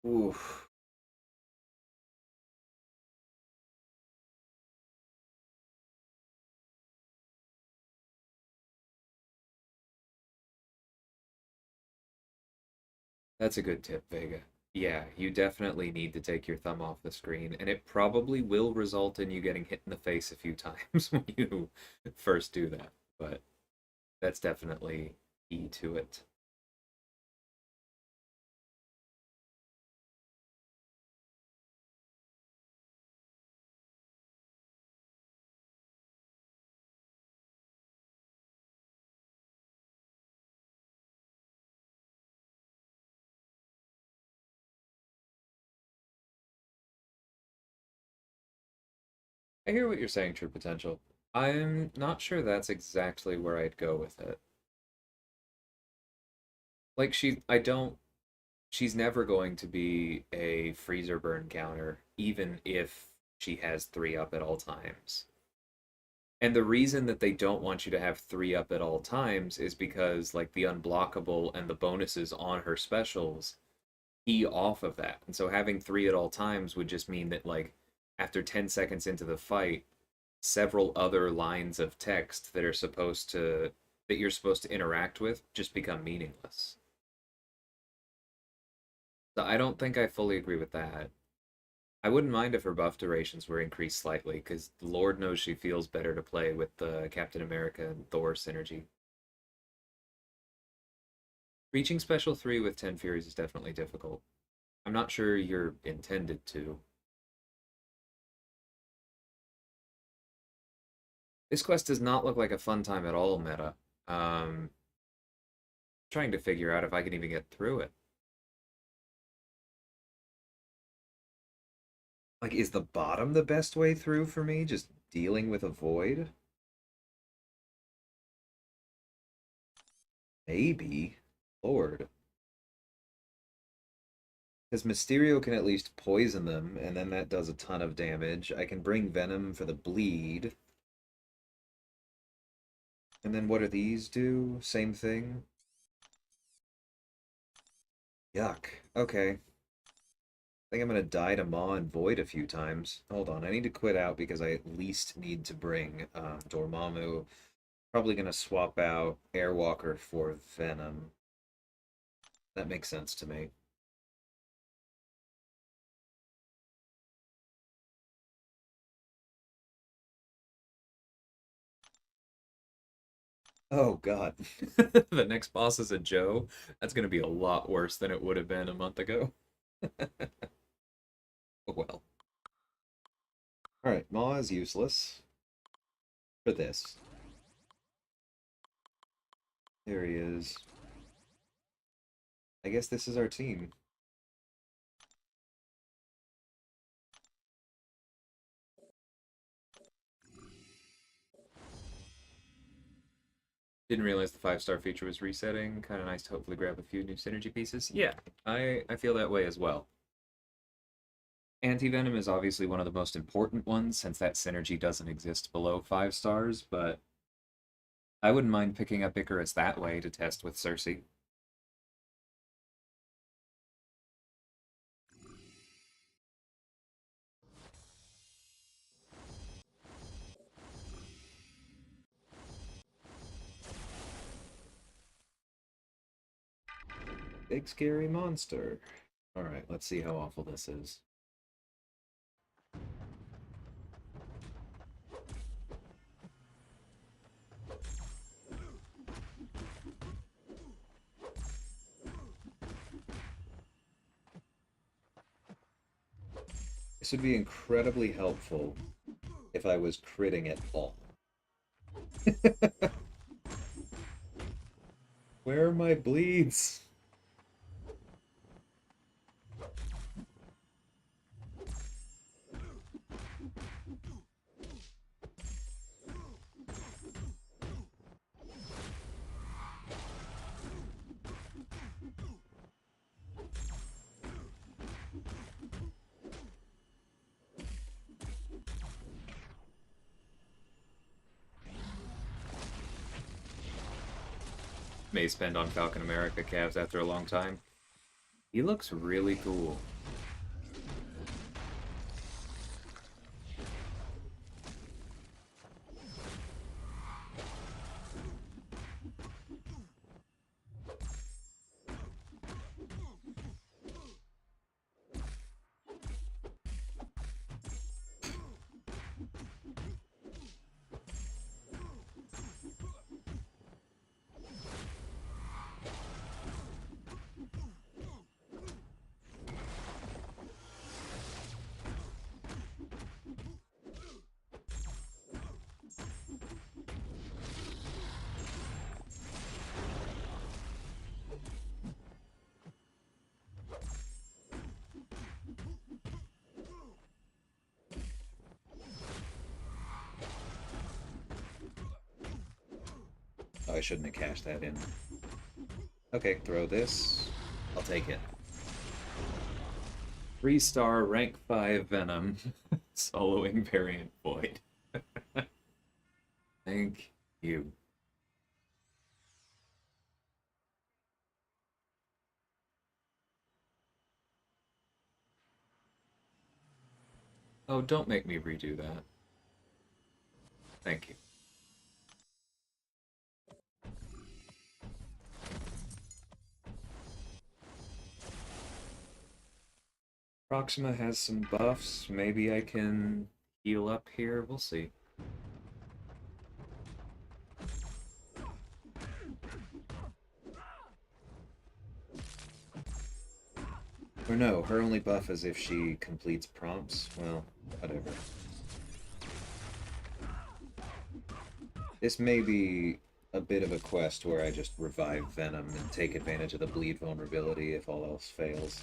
Oof. That's a good tip, Vega. Yeah, you definitely need to take your thumb off the screen, and it probably will result in you getting hit in the face a few times when you first do that. But that's definitely key to it. I hear what you're saying, True Potential. I'm not sure that's exactly where I'd go with it. Like I don't she's never going to be a freezer burn counter, even if she has three up at all times. And the reason that they don't want you to have three up at all times is because like the unblockable and the bonuses on her specials key off of that. And so having three at all times would just mean that like after 10 seconds into the fight, several other lines of text that you're supposed to interact with just become meaningless. So I don't think I fully agree with that. I wouldn't mind if her buff durations were increased slightly, because Lord knows she feels better to play with the Captain America and Thor synergy. Reaching special 3 with 10 Furies is definitely difficult. I'm not sure you're intended to. This quest does not look like a fun time at all, meta. Trying to figure out if I can even get through it. Like, is the bottom the best way through for me? Just dealing with a void? Maybe. Lord. Because Mysterio can at least poison them, and then that does a ton of damage. I can bring Venom for the bleed. And then what do these do? Same thing? Yuck. Okay. I think I'm gonna die to Maw and Void a few times. Hold on, I need to quit out because I at least need to bring Dormammu. Probably gonna swap out Airwalker for Venom. That makes sense to me. Oh god. The next boss is a Joe. That's gonna be a lot worse than it would have been a month ago. Oh well. Alright, Maw is useless for this. There he is. I guess this is our team. Didn't realize the 5-star feature was resetting. Kind of nice to hopefully grab a few new synergy pieces. Yeah, I feel that way as well. Anti-Venom is obviously one of the most important ones since that synergy doesn't exist below 5 stars, but I wouldn't mind picking up Icarus that way to test with Cersei. Big scary monster. Alright, let's see how awful this is. This would be incredibly helpful if I was critting at all. Where are my bleeds? May spend on Falcon America calves after a long time. He looks really cool. Oh, I shouldn't have cashed that in. Okay, throw this. I'll take it. 3-star, rank 5 Venom. Soloing variant Void. Thank you. Oh, don't make me redo that. Thank you. Proxima has some buffs. Maybe I can heal up here. We'll see. Or no, her only buff is if she completes prompts. Well, whatever. This may be a bit of a quest where I just revive Venom and take advantage of the bleed vulnerability if all else fails.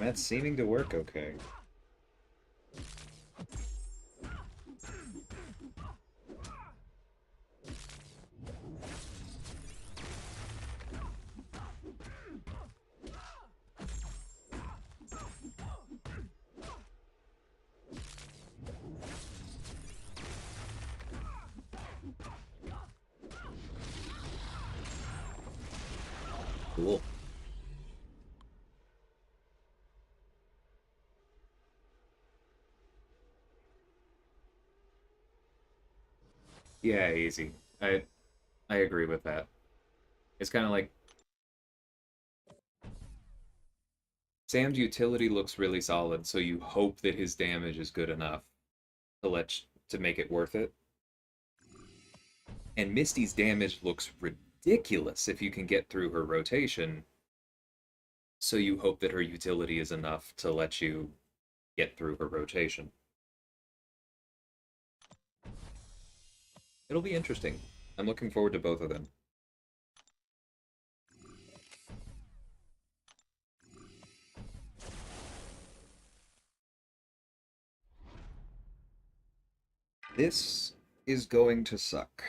That's seeming to work okay. Cool. Yeah, easy. I agree with that. It's kind of like Sam's utility looks really solid, so you hope that his damage is good enough to make it worth it. And Misty's damage looks ridiculous if you can get through her rotation, so you hope that her utility is enough to let you get through her rotation. It'll be interesting. I'm looking forward to both of them. This is going to suck.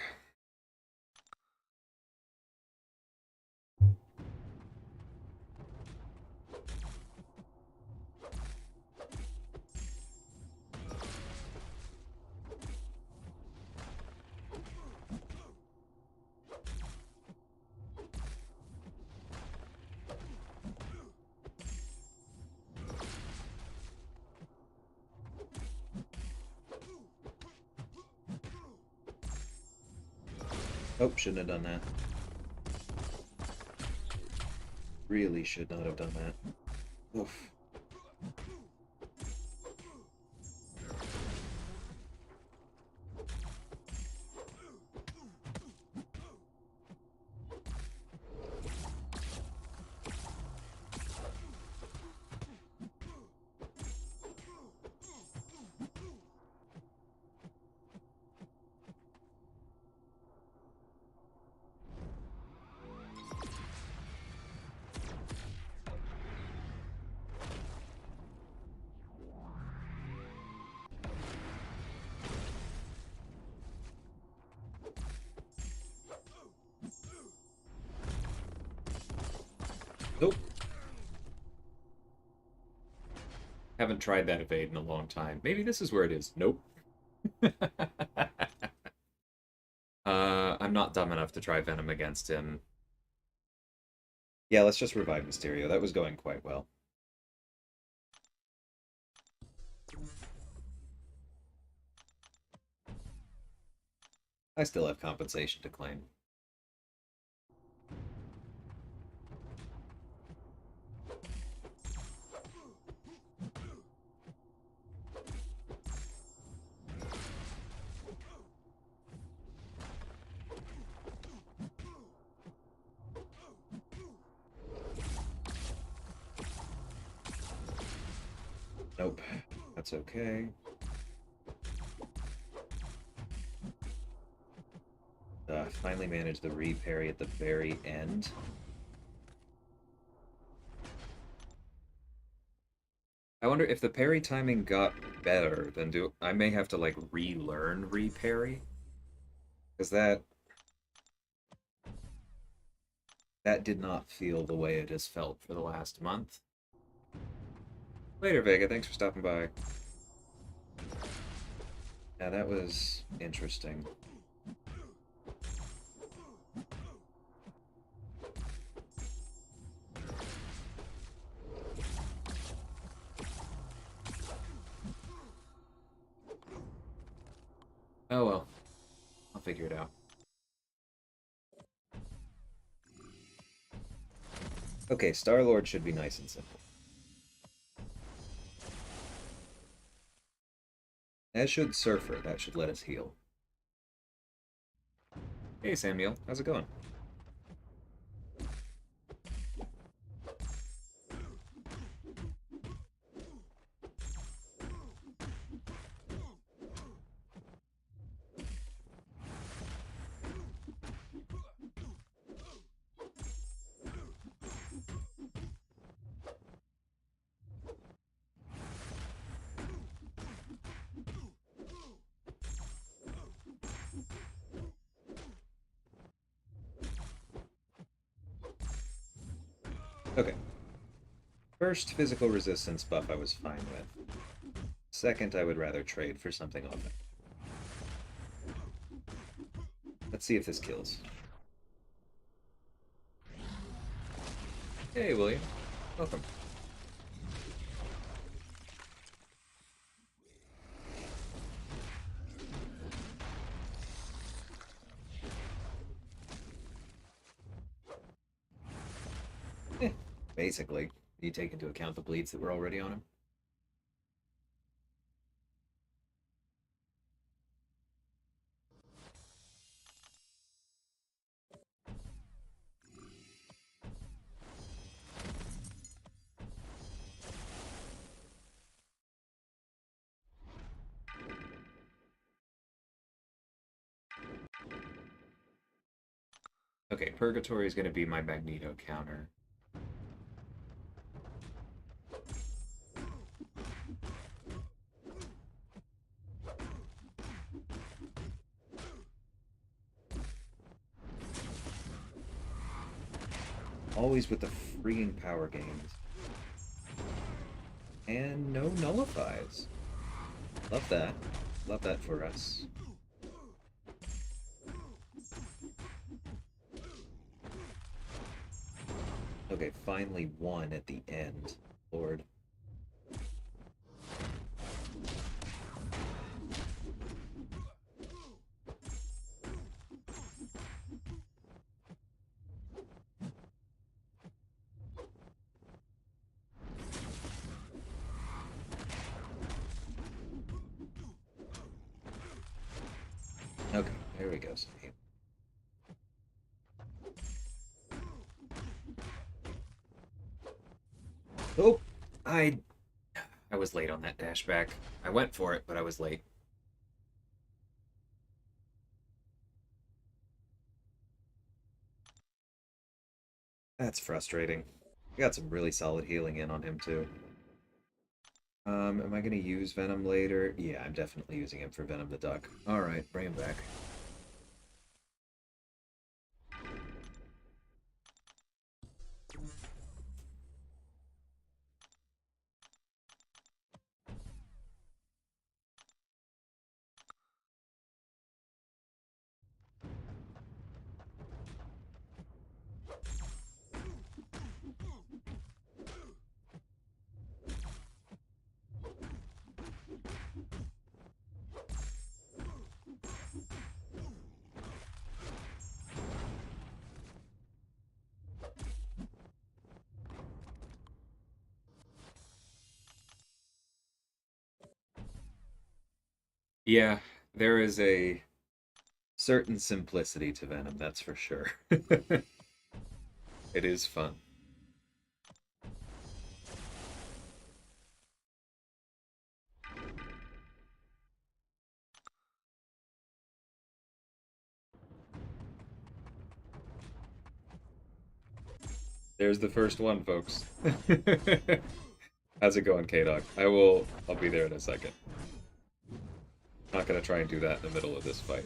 Oh, shouldn't have done that. Really should not have done that. Oof. Nope. Haven't tried that evade in a long time. Maybe this is where it is. Nope. I'm not dumb enough to try Venom against him. Yeah, let's just revive Mysterio. That was going quite well. I still have compensation to claim. Nope. That's okay. Finally managed the re-parry at the very end. I wonder if the parry timing got better, then I may have to like relearn re-parry? Because that did not feel the way it has felt for the last month. Later, Vega. Thanks for stopping by. Yeah, that was interesting. Oh well. I'll figure it out. Okay, Star-Lord should be nice and simple. As should Surfer. That should let us heal. Hey, Samuel. How's it going? Okay. First physical resistance buff I was fine with. Second, I would rather trade for something on it. Let's see if this kills. Hey, William. Welcome. Basically. You take into account the bleeds that were already on him. Okay, Purgatory is going to be my Magneto counter. Always with the freaking power gains. And no nullifies. Love that. Love that for us. Okay, finally one at the end. Lord. Okay, there we go. Oh, I was late on that dash back. I went for it, but I was late. That's frustrating. I got some really solid healing in on him too. Am I gonna use Venom later? Yeah, I'm definitely using him for Venom the Duck. Alright, bring him back. Yeah, there is a certain simplicity to Venom, that's for sure. It is fun. There's the first one, folks. How's it going, K-Dog? I'll be there in a second. Not gonna try and do that in the middle of this fight.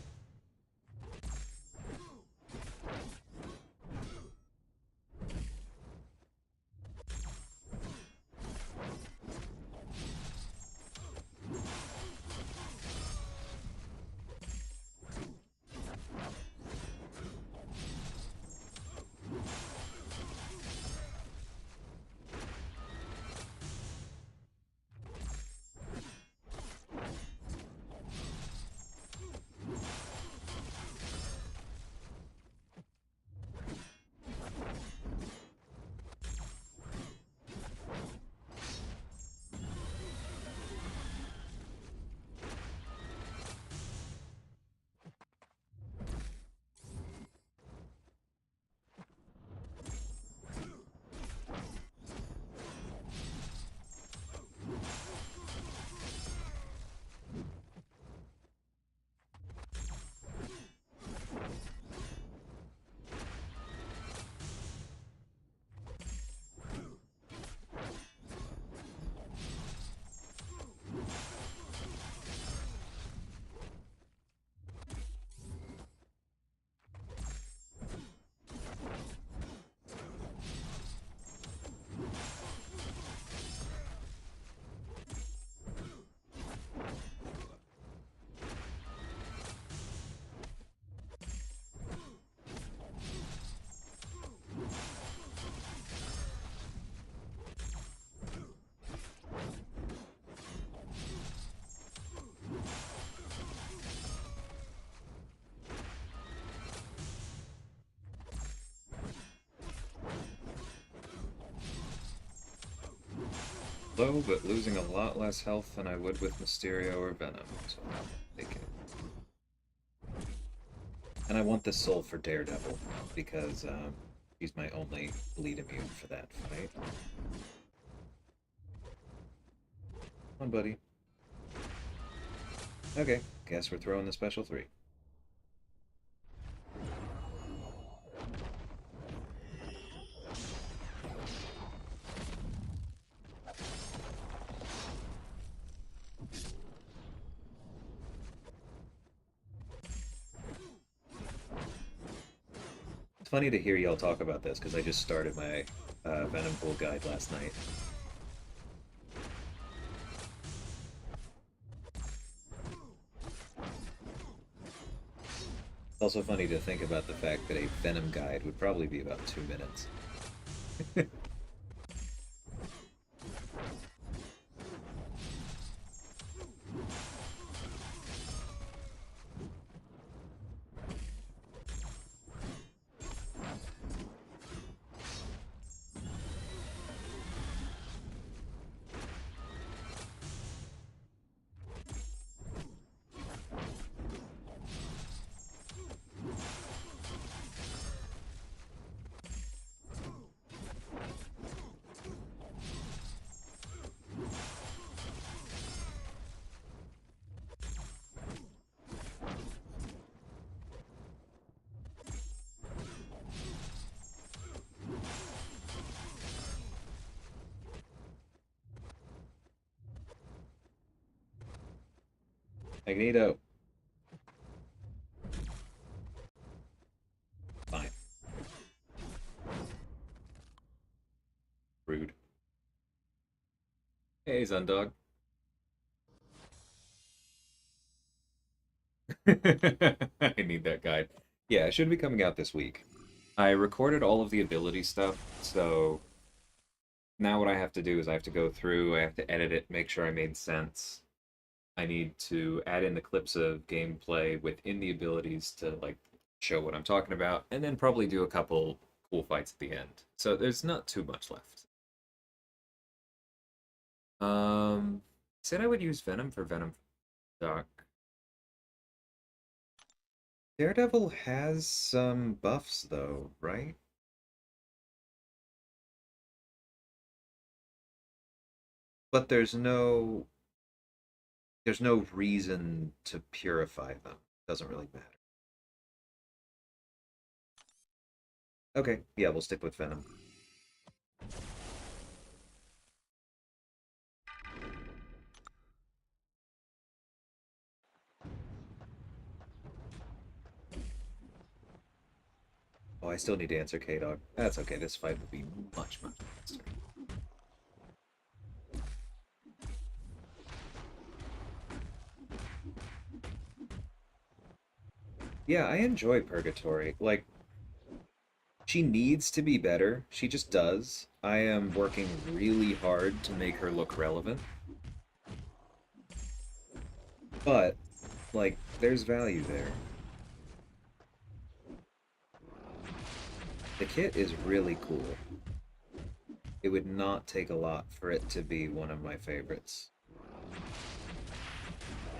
Low, but losing a lot less health than I would with Mysterio or Venom, so I'll take it. And I want this soul for Daredevil, because he's my only bleed immune for that fight. Come on, buddy. Okay, guess we're throwing the special 3. funny to hear y'all talk about this because I just started my Venom Pool guide last night. It's also funny to think about the fact that a Venom guide would probably be about 2 minutes. Magneto. Fine. Rude. Hey, Zundog. I need that guide. Yeah, it should be coming out this week. I recorded all of the ability stuff, so now what I have to do is I have to go through, I have to edit it, make sure I made sense. I need to add in the clips of gameplay within the abilities to like show what I'm talking about, and then probably do a couple cool fights at the end. So there's not too much left. Said I would use Venom for Venom Doc. Daredevil has some buffs though, right? But there's no reason to purify them. Doesn't really matter. Okay, yeah, we'll stick with Venom. Oh, I still need to answer K-Dog. That's okay, this fight will be much, much faster. Yeah, I enjoy Purgatory. Like, she needs to be better. She just does. I am working really hard to make her look relevant. But, like, there's value there. The kit is really cool. It would not take a lot for it to be one of my favorites.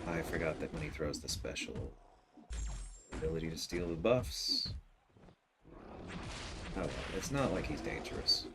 I forgot that when he throws the special ability to steal the buffs. Oh well, it's not like he's dangerous.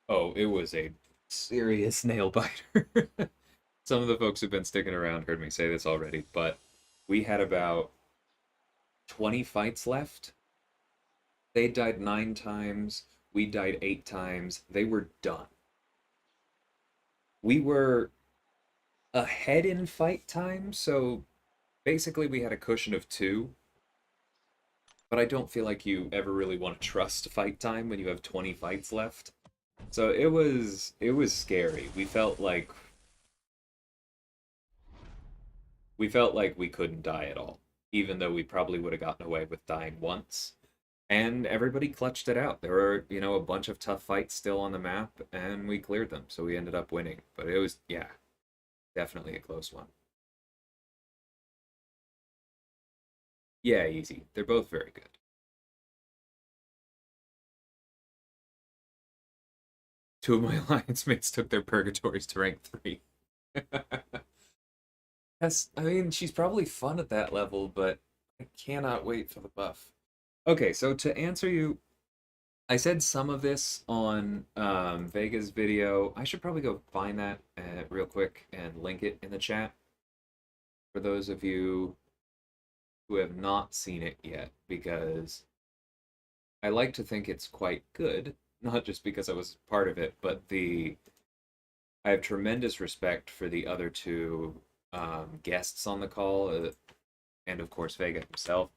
Oh, it was a serious nail biter. Some of the folks who've been sticking around heard me say this already, but we had about 20 fights left. They died 9 times. We died 8 times. They were done. We were ahead in fight time, so basically we had a cushion of 2. But I don't feel like you ever really want to trust fight time when you have 20 fights left. So it was scary. We felt like we couldn't die at all, even though we probably would have gotten away with dying once. And everybody clutched it out. There were, a bunch of tough fights still on the map, and we cleared them, so we ended up winning. But it was, yeah, definitely a close one. Yeah, easy. They're both very good. Two of my alliance mates took their purgatories to rank 3. That's, I mean, she's probably fun at that level, but I cannot wait for the buff. Okay, so to answer you, I said some of this on Vega's video. I should probably go find that real quick and link it in the chat for those of you who have not seen it yet, because I like to think it's quite good, not just because I was part of it, but I have tremendous respect for the other two guests on the call, and of course Vega himself.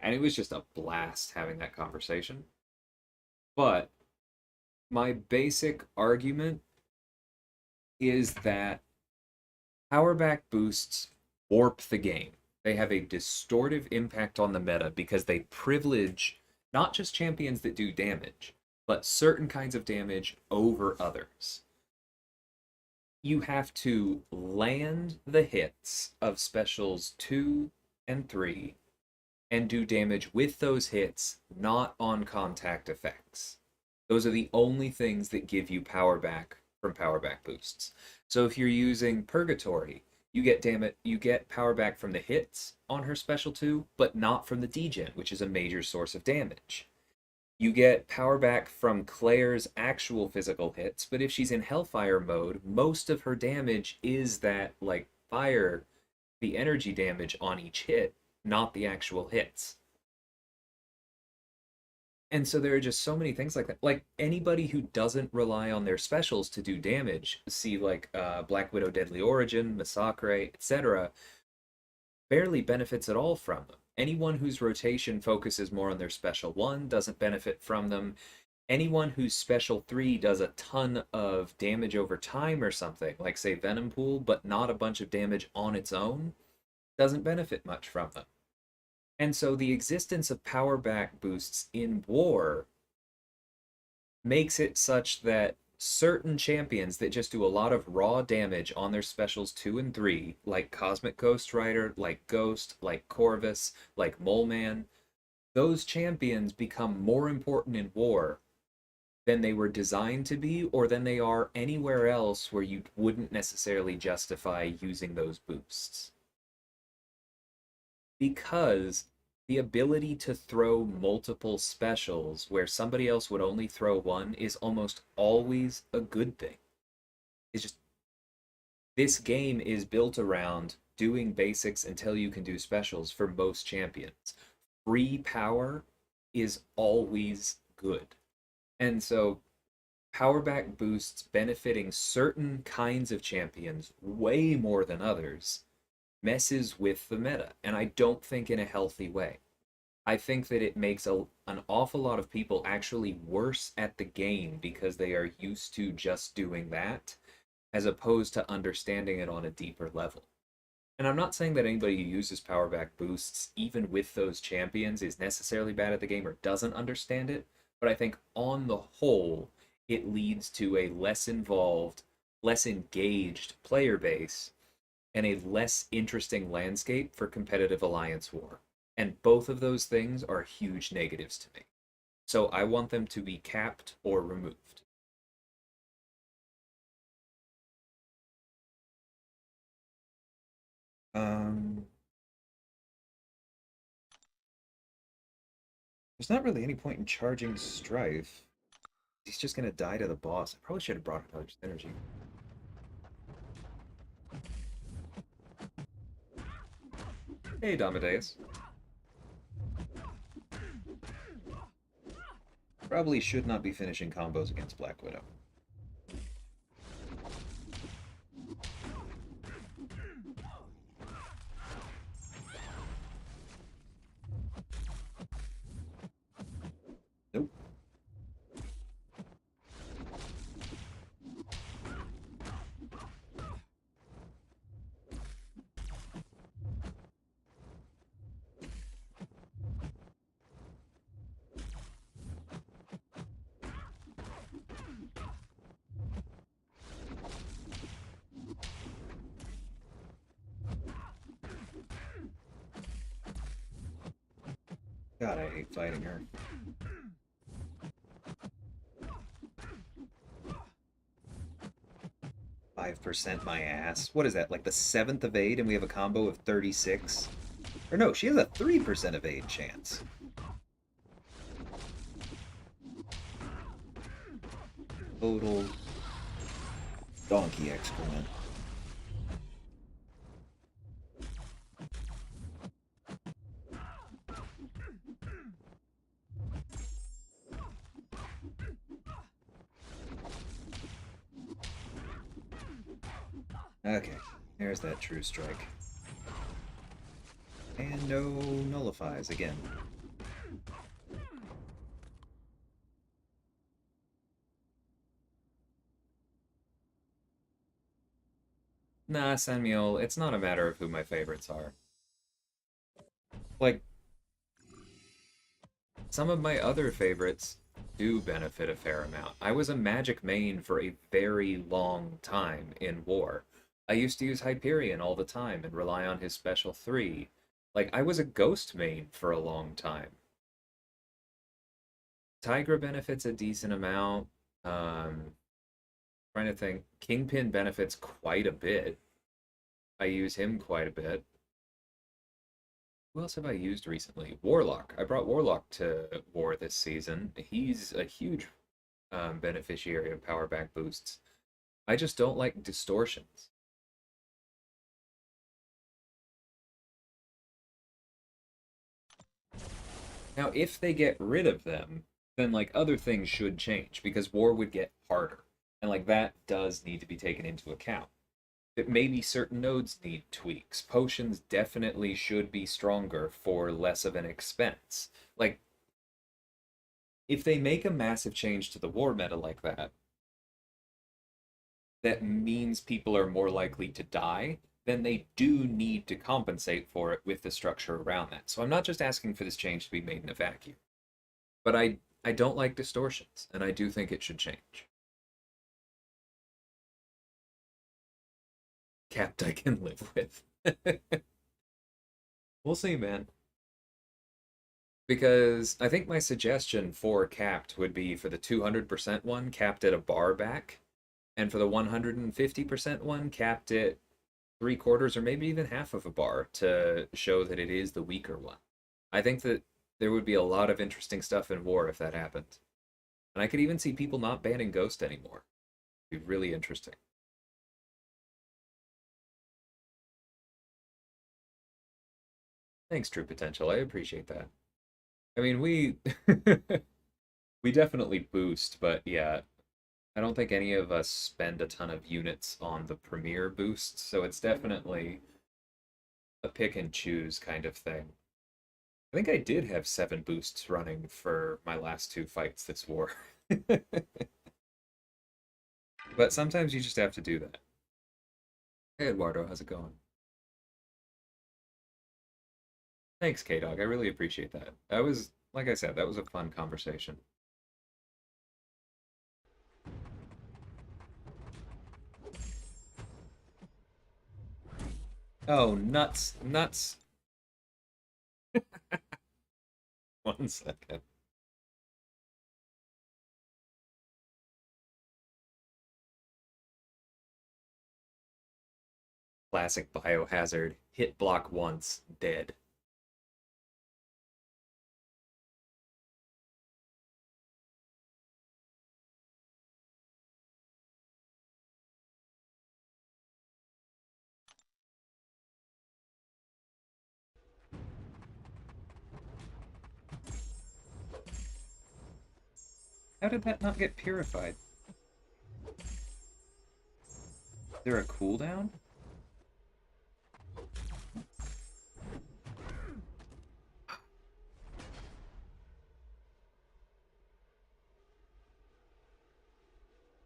And it was just a blast having that conversation. But my basic argument is that power back boosts warp the game. They have a distortive impact on the meta because they privilege not just champions that do damage, but certain kinds of damage over others. You have to land the hits of specials 2 and 3 and do damage with those hits, not on contact effects. Those are the only things that give you power back from power back boosts. So if you're using Purgatory, you get power back from the hits on her special 2, but not from the degen, which is a major source of damage. You get power back from Claire's actual physical hits, but if she's in Hellfire mode, most of her damage is that, like, fire, the energy damage on each hit, not the actual hits. And so there are just so many things like that. Like anybody who doesn't rely on their specials to do damage, see like Black Widow Deadly Origin, Massacre, etc., barely benefits at all from them. Anyone whose rotation focuses more on their special 1 doesn't benefit from them. Anyone whose special 3 does a ton of damage over time or something, like say Venom Pool, but not a bunch of damage on its own, doesn't benefit much from them. And so the existence of power back boosts in war makes it such that certain champions that just do a lot of raw damage on their specials 2 and 3, like Cosmic Ghost Rider, like Ghost, like Corvus, like Mole Man, those champions become more important in war than they were designed to be or than they are anywhere else where you wouldn't necessarily justify using those boosts. Because the ability to throw multiple specials where somebody else would only throw one is almost always a good thing. It's just this game is built around doing basics until you can do specials for most champions. Free power is always good. And so power back boosts benefiting certain kinds of champions way more than others messes with the meta, and I don't think in a healthy way. I think that it makes an awful lot of people actually worse at the game because they are used to just doing that, as opposed to understanding it on a deeper level. And I'm not saying that anybody who uses power back boosts, even with those champions, is necessarily bad at the game or doesn't understand it, but I think on the whole, it leads to a less involved, less engaged player base and a less interesting landscape for competitive alliance war. And both of those things are huge negatives to me. So I want them to be capped or removed. Um, there's not really any point in charging Strife. He's just gonna die to the boss. I probably should have brought another energy. Hey, Damadeus. Probably should not be finishing combos against Black Widow. Nope. God, I hate fighting her. 5% my ass. What is that, like the 7th evade and we have a combo of 36? Or no, she has a 3% evade chance. Total donkey excrement. Okay, there's that true strike. And no nullifies again. Nah, Samuel, it's not a matter of who my favorites are. Like, some of my other favorites do benefit a fair amount. I was a magic main for a very long time in war. I used to use Hyperion all the time and rely on his special 3. Like, I was a ghost main for a long time. Tigra benefits a decent amount. Trying to think. Kingpin benefits quite a bit. I use him quite a bit. Who else have I used recently? Warlock. I brought Warlock to war this season. He's a huge beneficiary of power back boosts. I just don't like distortions. Now, if they get rid of them, then like other things should change because war would get harder. And like that does need to be taken into account. That maybe certain nodes need tweaks. Potions definitely should be stronger for less of an expense. Like, if they make a massive change to the war meta like that, that means people are more likely to die, then they do need to compensate for it with the structure around that. So I'm not just asking for this change to be made in a vacuum. But I don't like distortions, and I do think it should change. Capped I can live with. We'll see, man. Because I think my suggestion for capped would be for the 200% one, capped at a bar back, and for the 150% one, capped at 3/4 or maybe even half of a bar to show that it is the weaker one. I think that there would be a lot of interesting stuff in war if that happened. And I could even see people not banning Ghost anymore. It'd be really interesting. Thanks, True Potential. I appreciate that. I mean, we we definitely boost, but yeah, I don't think any of us spend a ton of units on the premier boost, so it's definitely a pick and choose kind of thing. I think I did have 7 boosts running for my last 2 fights this war. But sometimes you just have to do that. Hey Eduardo, how's it going? Thanks, K-Dog. I really appreciate that. That was, like I said, that was a fun conversation. Oh, nuts, nuts. 1 second. Classic biohazard. Hit block once, dead. How did that not get purified? Is there a cooldown?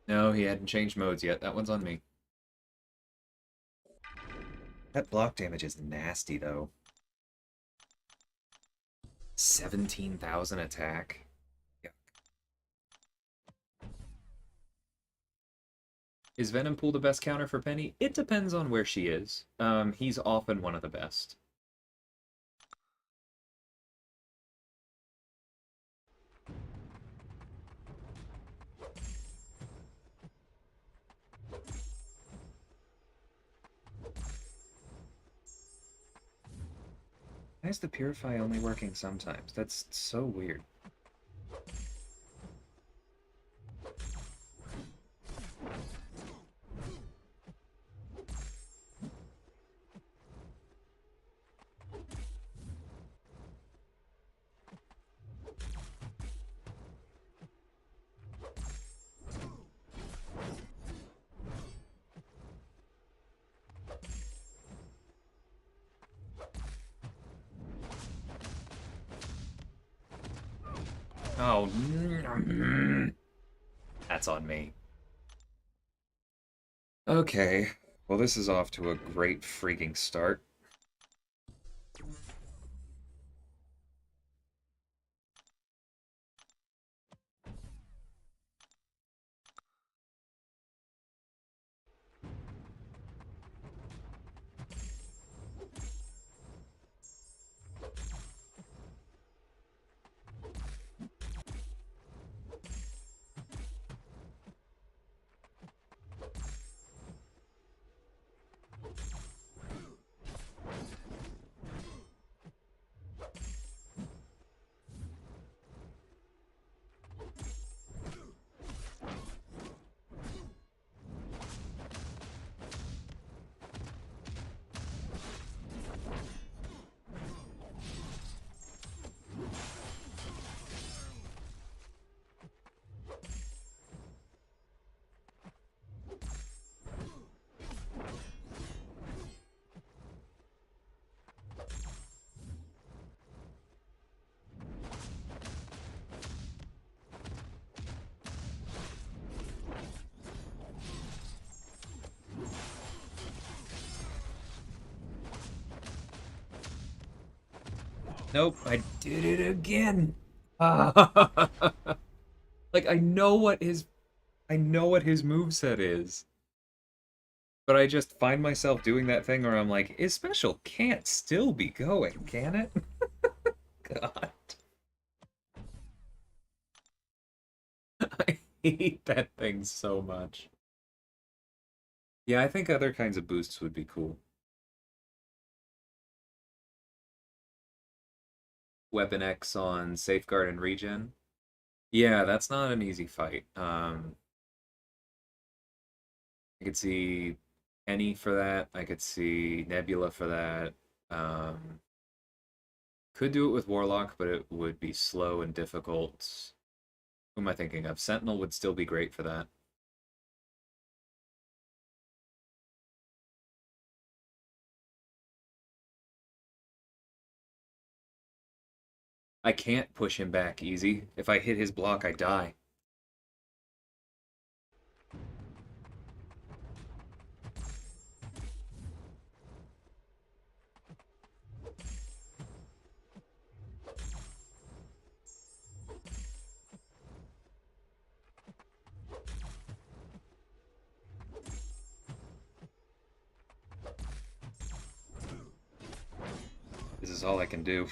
No, he hadn't changed modes yet. That one's on me. That block damage is nasty, though. 17,000 attack. Yeah. Is Venompool the best counter for Penny? It depends on where she is. He's often one of the best. Why is the Purify only working sometimes? That's so weird. Oh, that's on me. Okay, well this is off to a great freaking start. Nope, I did it again. Like I know what his moveset is. But I just find myself doing that thing where I'm like, his special can't still be going, can it? God. I hate that thing so much. Yeah, I think other kinds of boosts would be cool. Weapon X on Safeguard and Regen. Yeah, that's not an easy fight. I could see Penny for that. I could see Nebula for that. Um, could do it with Warlock, but it would be slow and difficult. Who am I thinking of? Sentinel would still be great for that. I can't push him back easy. If I hit his block, I die. This is all I can do.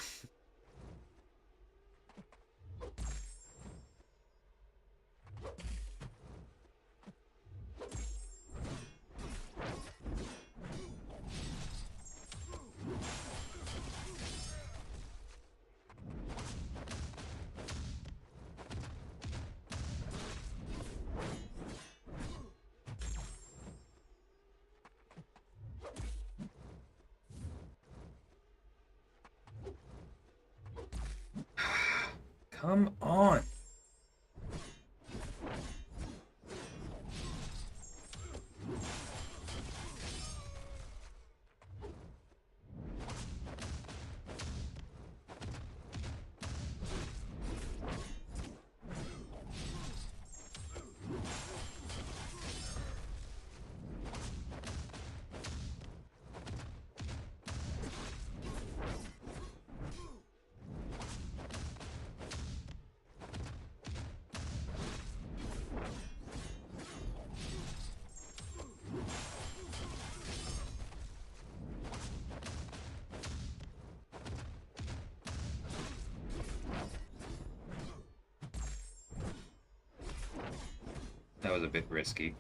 Come on. That was a bit risky.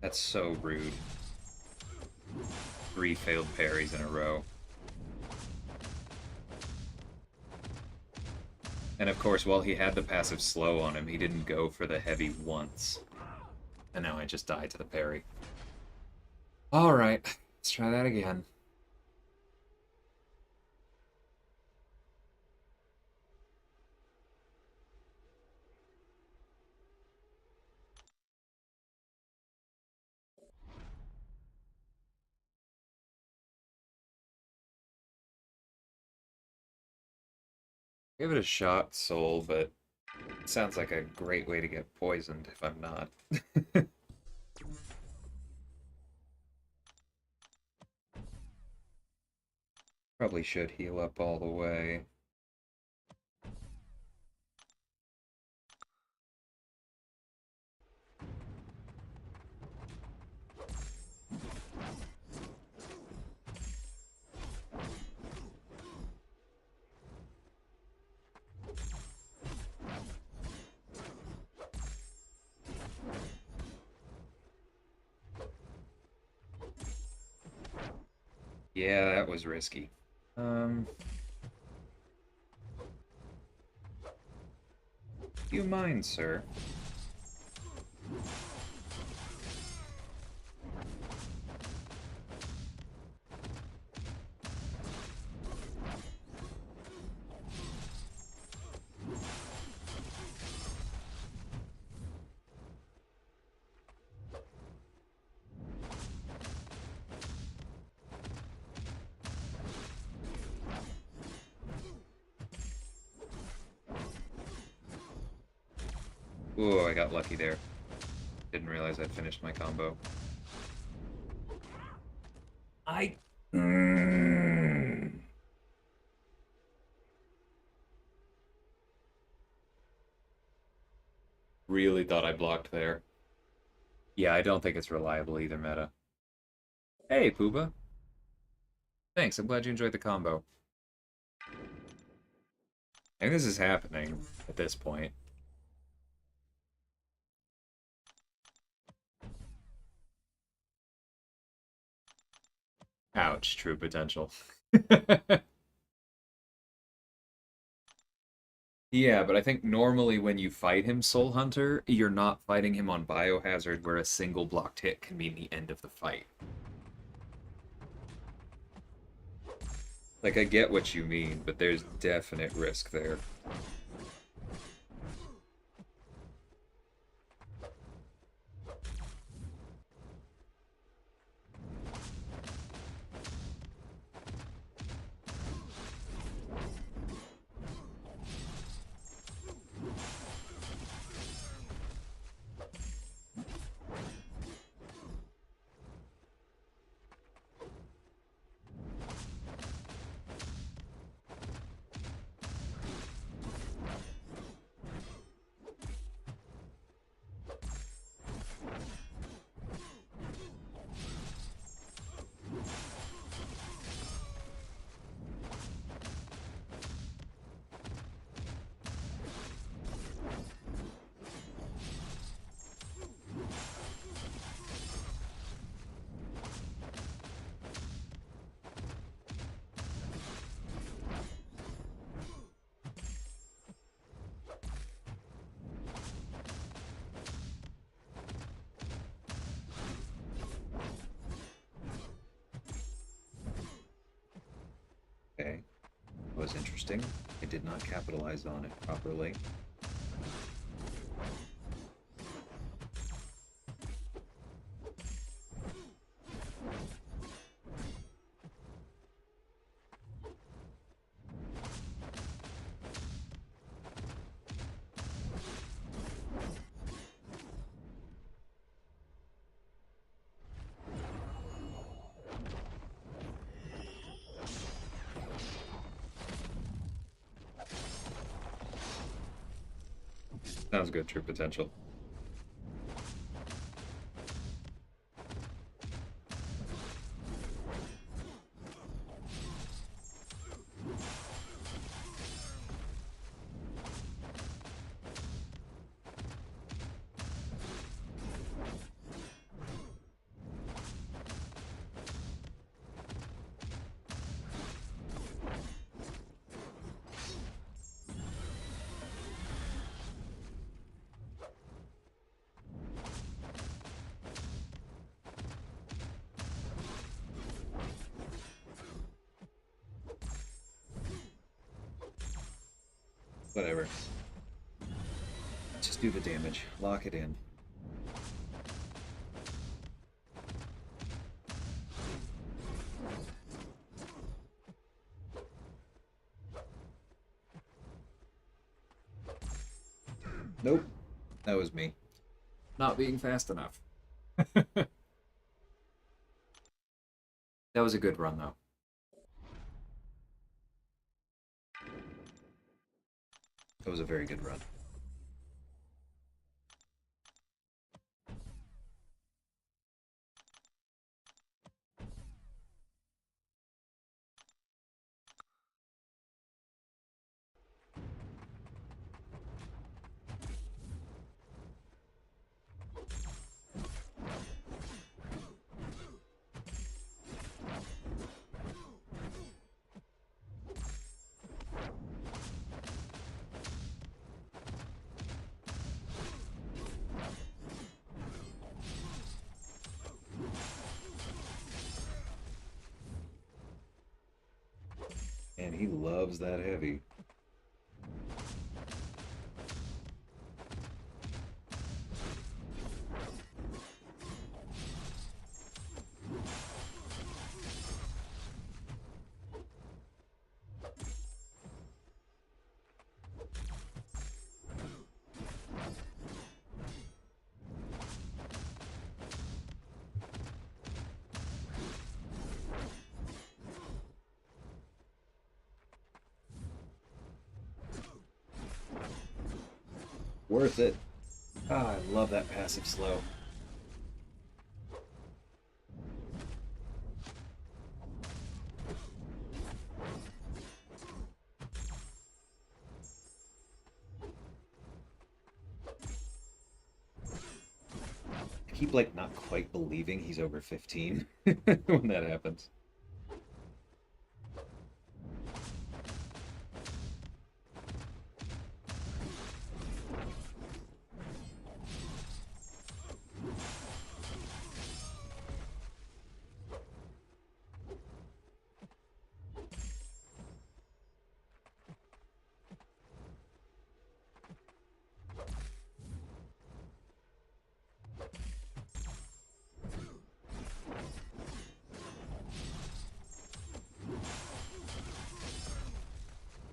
That's so rude. 3 failed parries in a row. And of course, while he had the passive slow on him, he didn't go for the heavy once. And now I just died to the parry. Alright, let's try that again. Give it a shot, Soul, but it sounds like a great way to get poisoned if I'm not. Probably should heal up all the way. Yeah, that was risky. Do you mind, sir? Ooh, I got lucky there. Didn't realize I'd finished my combo. I... Really thought I blocked there. Yeah, I don't think it's reliable either, meta. Hey, Pooba. Thanks, I'm glad you enjoyed the combo. And this is happening at this point. Ouch, true potential. Yeah, but I think normally when you fight him, Soul Hunter, you're not fighting him on Biohazard where a single blocked hit can mean the end of the fight. Like, I get what you mean, but there's definite risk there. Okay, that was interesting. I did not capitalize on it properly. Sounds good, true potential. Whatever. Just do the damage. Lock it in. Nope. That was me. Not being fast enough. That was a good run, though. That was a very good run. And he loves that heavy. Worth it. Ah, I love that passive slow. I keep like not quite believing he's over 15 when that happens.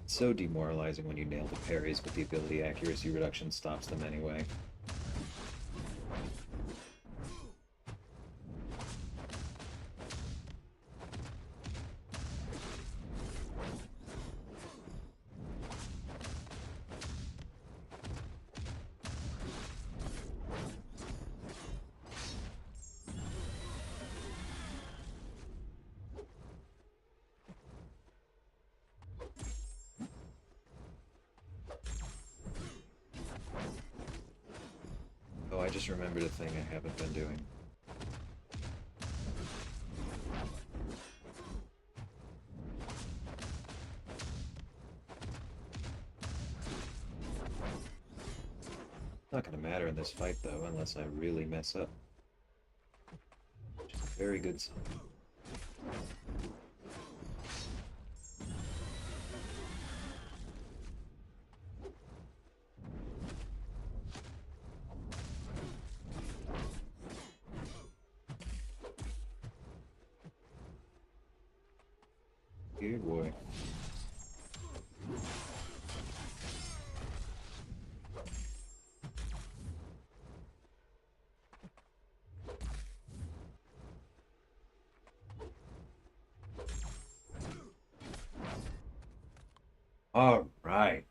So demoralizing when you nail the parries, but the ability accuracy reduction stops them anyway. Oh, I just remembered a thing I haven't been doing. Not gonna matter in this fight, though, unless I really mess up. Which is a very good sign. Dear boy. All right.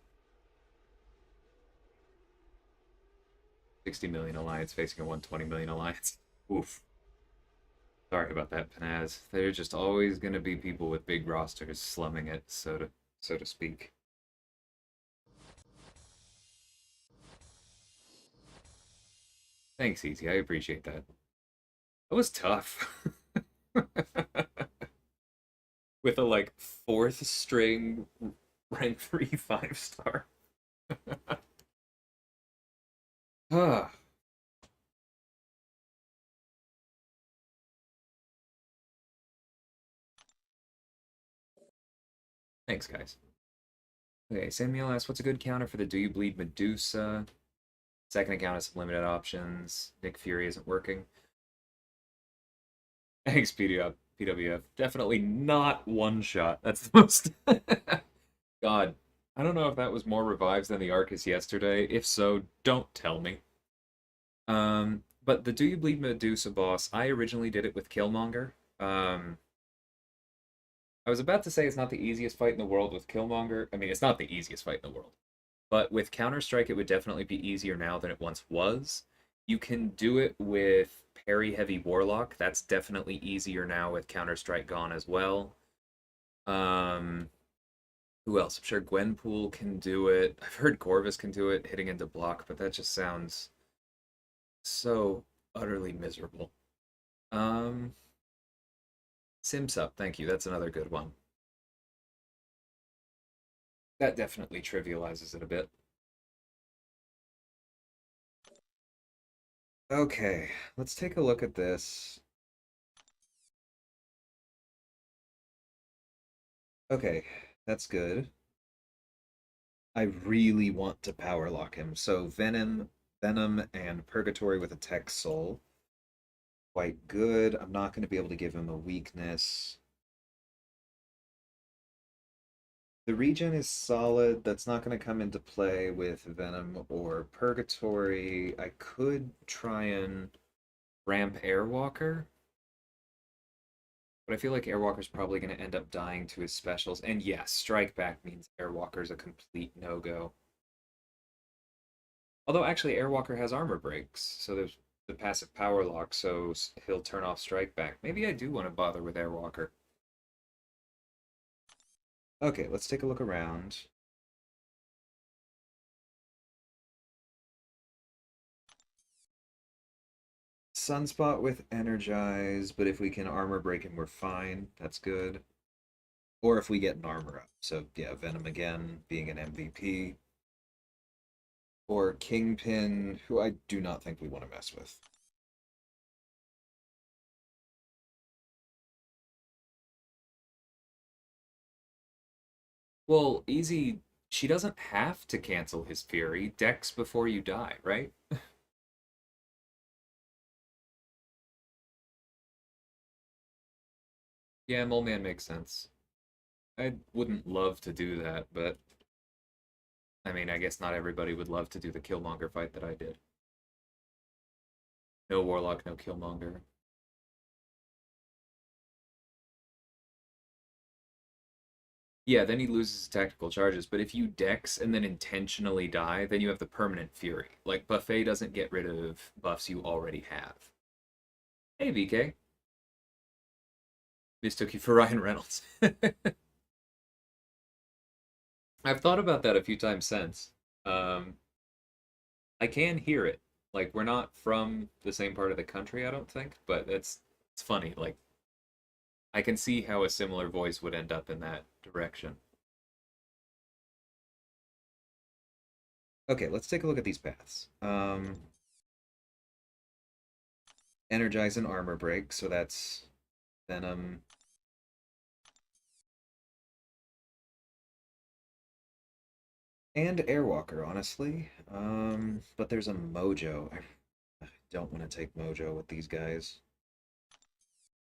60 million alliance facing a 120 million alliance. Oof. Sorry about that, Panaz. There's just always going to be people with big rosters slumming it, so to speak. Thanks, Easy. I appreciate that. That was tough. With a like fourth string rank 3 5-star. Ah, thanks, guys. Okay, Samuel asks, what's a good counter for the Do You Bleed Medusa? Second account has some limited options. Nick Fury isn't working. Thanks, PWF. Definitely not one shot. That's the most. God, I don't know if that was more revives than the Arcus yesterday. If so, don't tell me. But the Do You Bleed Medusa boss, I originally did it with Killmonger. Um, I was about to say it's not the easiest fight in the world with Killmonger. I mean, it's not the easiest fight in the world. But with Counter Strike, it would definitely be easier now than it once was. You can do it with Parry Heavy Warlock. That's definitely easier now with Counter Strike gone as well. Um, who else? I'm sure Gwenpool can do it. I've heard Corvus can do it, hitting into block, but that just sounds so utterly miserable. Um, Simsup, thank you. That's another good one. That definitely trivializes it a bit. Okay, let's take a look at this. Okay, that's good. I really want to power lock him. So Venom, and Purgatory with a Tech Soul. Quite good. I'm not going to be able to give him a weakness. The regen is solid. That's not going to come into play with Venom or Purgatory. I could try and ramp Airwalker, but I feel like Airwalker's probably going to end up dying to his specials. And yes, Strike Back means Airwalker's a complete no-go. Although actually Airwalker has armor breaks, so there's the passive power lock, so he'll turn off Strike Back. Maybe I do want to bother with Airwalker. Okay, let's take a look around. Sunspot with Energize, but if we can armor break him, we're fine. That's good. Or if we get an armor up. So yeah, Venom again, being an MVP. Or Kingpin, who I do not think we want to mess with. Well, easy. She doesn't have to cancel his Fury. Dex before you die, right? Yeah, Mole Man makes sense. I wouldn't love to do that, but I mean, I guess not everybody would love to do the Killmonger fight that I did. No Warlock, no Killmonger. Yeah, then he loses tactical charges, but if you Dex and then intentionally die, then you have the permanent Fury. Like, Buffet doesn't get rid of buffs you already have. Hey, VK. Mistook you for Ryan Reynolds. I've thought about that a few times since. Um, I can hear it. Like, we're not from the same part of the country, I don't think, but it's funny. Like, I can see how a similar voice would end up in that direction. Okay, let's take a look at these paths. Energize and Armor Break, so that's Venom. And Airwalker, honestly. But there's a Mojo. I don't want to take Mojo with these guys.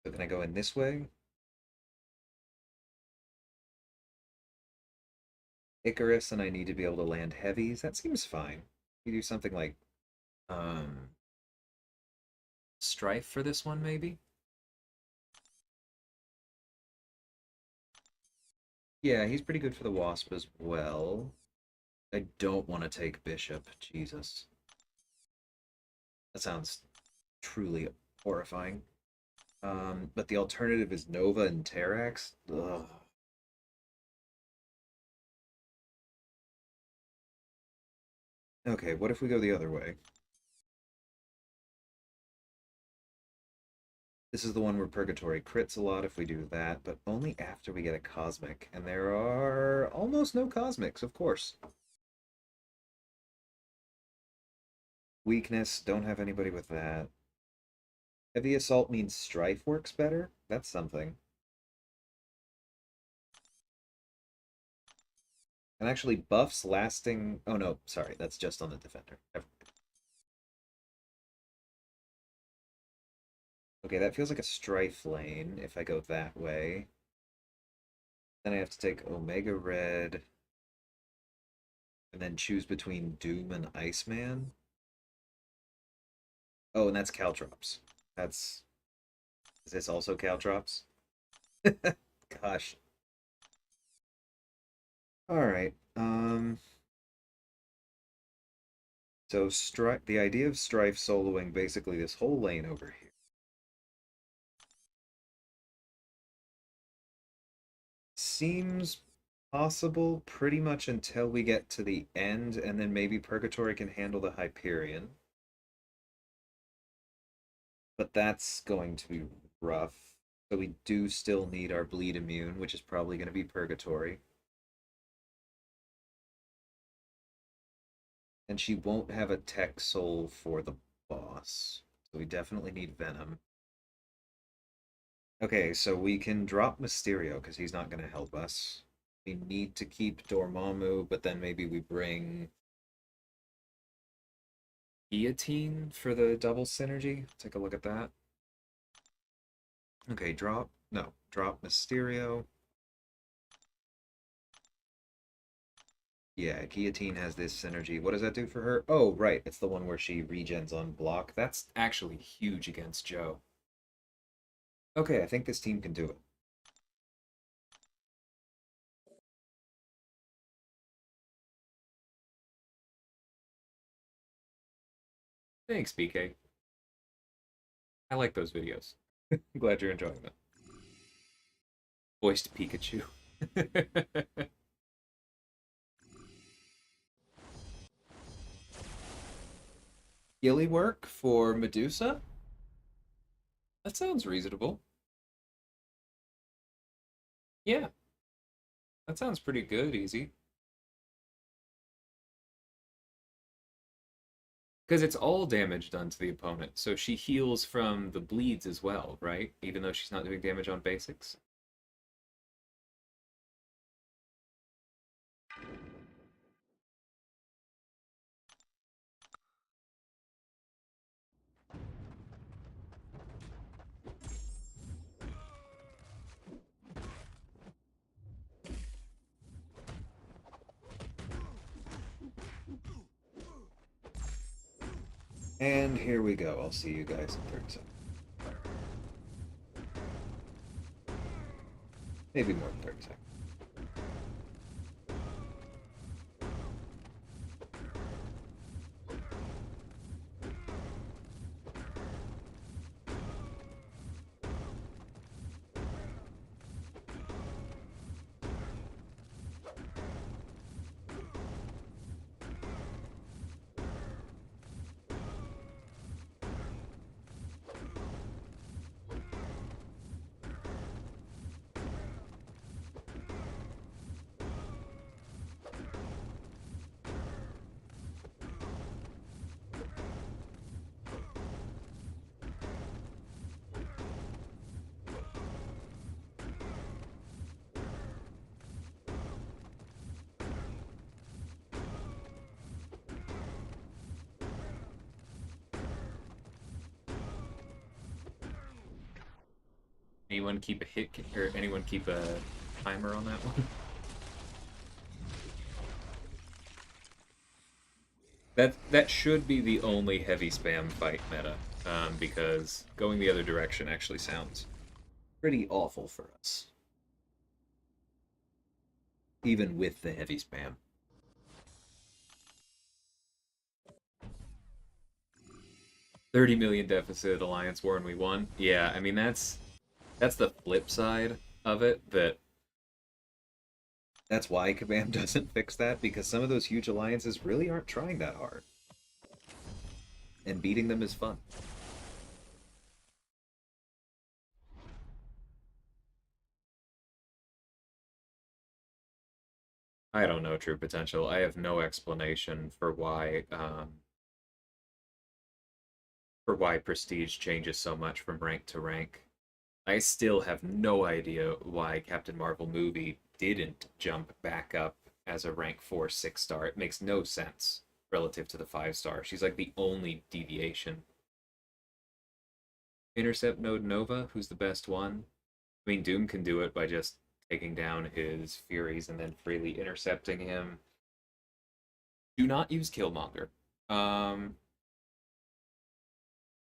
So can I go in this way? Icarus, and I need to be able to land heavies. That seems fine. You do something like um Strife for this one, maybe? Yeah, he's pretty good for the Wasp as well. I don't want to take Bishop. Jesus. That sounds truly horrifying. But the alternative is Nova and Terrax. Ugh. Okay, what if we go the other way? This is the one where Purgatory crits a lot if we do that, but only after we get a Cosmic. And there are almost no Cosmics, of course. Weakness, don't have anybody with that. Heavy Assault means Strife works better? That's something. And actually buffs lasting... Oh no, sorry, that's just on the defender. Okay, that feels like a strife lane if I go that way. Then I have to take Omega Red and then choose between Doom and Iceman. Oh, and that's Caltrops. That's... Is this also Caltrops? Gosh. Alright. So the idea of Strife soloing basically this whole lane over here. Seems possible pretty much until we get to the end, and then maybe Purgatory can handle the Hyperion. But that's going to be rough. So we do still need our bleed immune, which is probably going to be Purgatory. And she won't have a tech soul for the boss. So we definitely need Venom. Okay, so we can drop Mysterio because he's not going to help us. We need to keep Dormammu, but then maybe we bring Guillotine for the double synergy. Take a look at that. Okay, drop. No, drop Mysterio. Yeah, Guillotine has this synergy. What does that do for her? Oh, right. It's the one where she regens on block. That's actually huge against Joe. Okay, I think this team can do it. Thanks, BK. I like those videos. I'm glad you're enjoying them. Voiced Pikachu. Gilly work for Medusa? That sounds reasonable. Yeah, that sounds pretty good, easy. Because it's all damage done to the opponent, so she heals from the bleeds as well, right? Even though she's not doing damage on basics. And here we go. I'll see you guys in 30 seconds. Maybe more than 30 seconds. Anyone keep a hit or anyone keep a timer on that one? That should be the only heavy spam fight meta, because going the other direction actually sounds pretty awful for us, even with the heavy spam. 30 million deficit Alliance War and we won. Yeah, I mean that's the flip side of it. That's why Kabam doesn't fix that, because some of those huge alliances really aren't trying that hard, and beating them is fun. I don't know True Potential. I have no explanation for why prestige changes so much from rank to rank. I still have no idea why Captain Marvel movie didn't jump back up as a rank 4 6-star. It makes no sense relative to the 5-star. She's like the only deviation. Intercept Node Nova, who's the best one? I mean, Doom can do it by just taking down his Furies and then freely intercepting him. Do not use Killmonger.